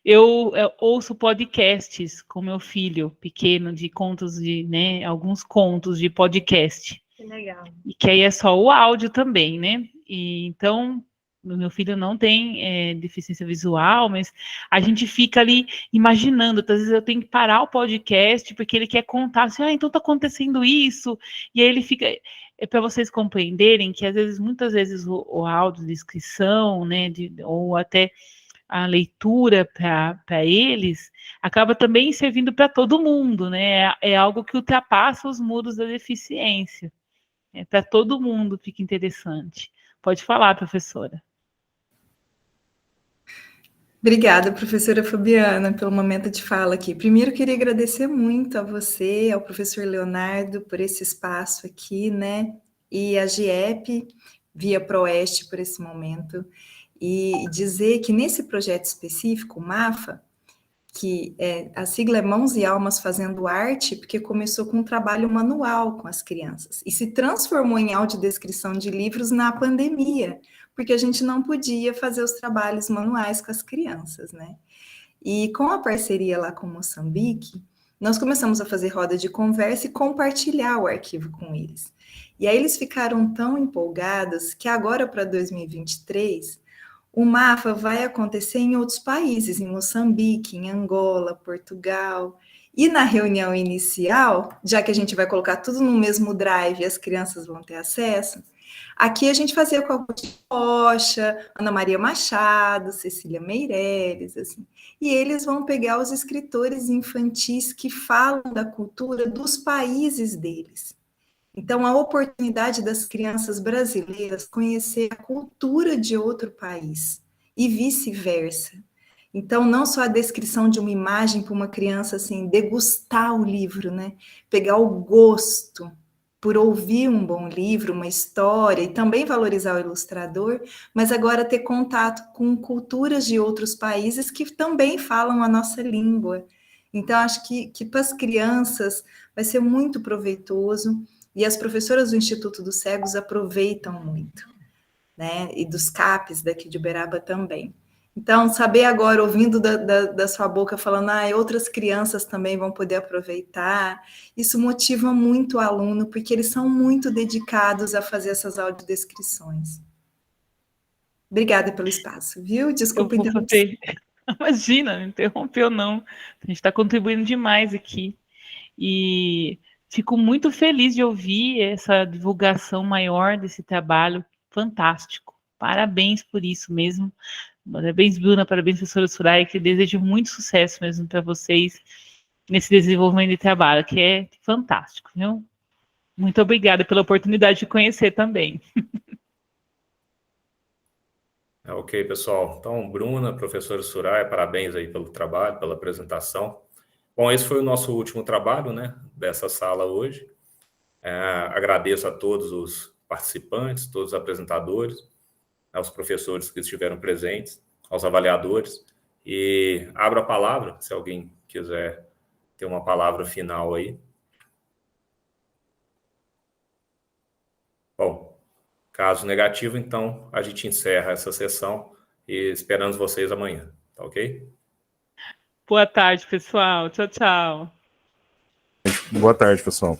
Eu ouço podcasts com meu filho pequeno, de contos né, alguns contos de podcast. Que legal. E que aí é só o áudio também, né? E então, o meu filho não tem deficiência visual, mas a gente fica ali imaginando, às vezes eu tenho que parar o podcast, porque ele quer contar assim, então tá acontecendo isso, e aí ele fica... É para vocês compreenderem que, às vezes, muitas vezes, o áudio de inscrição, né, ou até a leitura para eles, acaba também servindo para todo mundo, né? É algo que ultrapassa os muros da deficiência. Para todo mundo fica interessante. Pode falar, professora. Obrigada, professora Fabiana, pelo momento de fala aqui. Primeiro, queria agradecer muito a você, ao professor Leonardo, por esse espaço aqui, né? E a GIEP, via Proeste, por esse momento. E dizer que nesse projeto específico, o MAFA, que a sigla é Mãos e Almas Fazendo Arte, porque começou com um trabalho manual com as crianças, e se transformou em audiodescrição de livros na pandemia, porque a gente não podia fazer os trabalhos manuais com as crianças, né? E com a parceria lá com Moçambique, nós começamos a fazer roda de conversa e compartilhar o arquivo com eles. E aí eles ficaram tão empolgados que agora, para 2023, o MAFA vai acontecer em outros países, em Moçambique, em Angola, Portugal. E na reunião inicial, já que a gente vai colocar tudo no mesmo drive e as crianças vão ter acesso, aqui a gente fazia com a Rocha, Ana Maria Machado, Cecília Meireles, assim. E eles vão pegar os escritores infantis que falam da cultura dos países deles. Então, a oportunidade das crianças brasileiras conhecer a cultura de outro país e vice-versa. Então, não só a descrição de uma imagem para uma criança, assim, degustar o livro, né? Pegar o gosto por ouvir um bom livro, uma história, e também valorizar o ilustrador, mas agora ter contato com culturas de outros países que também falam a nossa língua. Então, acho que para as crianças vai ser muito proveitoso, e as professoras do Instituto dos Cegos aproveitam muito, né? E dos CAPs daqui de Uberaba também. Então, saber agora, ouvindo da sua boca, falando, outras crianças também vão poder aproveitar, isso motiva muito o aluno, porque eles são muito dedicados a fazer essas audiodescrições. Obrigada pelo espaço, viu? Desculpa interromper. Imagina, não interrompeu não. A gente está contribuindo demais aqui. E fico muito feliz de ouvir essa divulgação maior desse trabalho fantástico. Parabéns por isso mesmo. Parabéns, Bruna, parabéns, professora Soraya, que desejo muito sucesso mesmo para vocês nesse desenvolvimento de trabalho, que é fantástico, viu? Muito obrigada pela oportunidade de conhecer também. Ok, pessoal. Então, Bruna, professora Soraya, parabéns aí pelo trabalho, pela apresentação. Bom, esse foi o nosso último trabalho, né, dessa sala hoje. Agradeço a todos os participantes, todos os apresentadores, aos professores que estiveram presentes, aos avaliadores, e abro a palavra, se alguém quiser ter uma palavra final aí. Bom, caso negativo, então, a gente encerra essa sessão e esperamos vocês amanhã, tá ok? Boa tarde, pessoal. Tchau, tchau. Boa tarde, pessoal.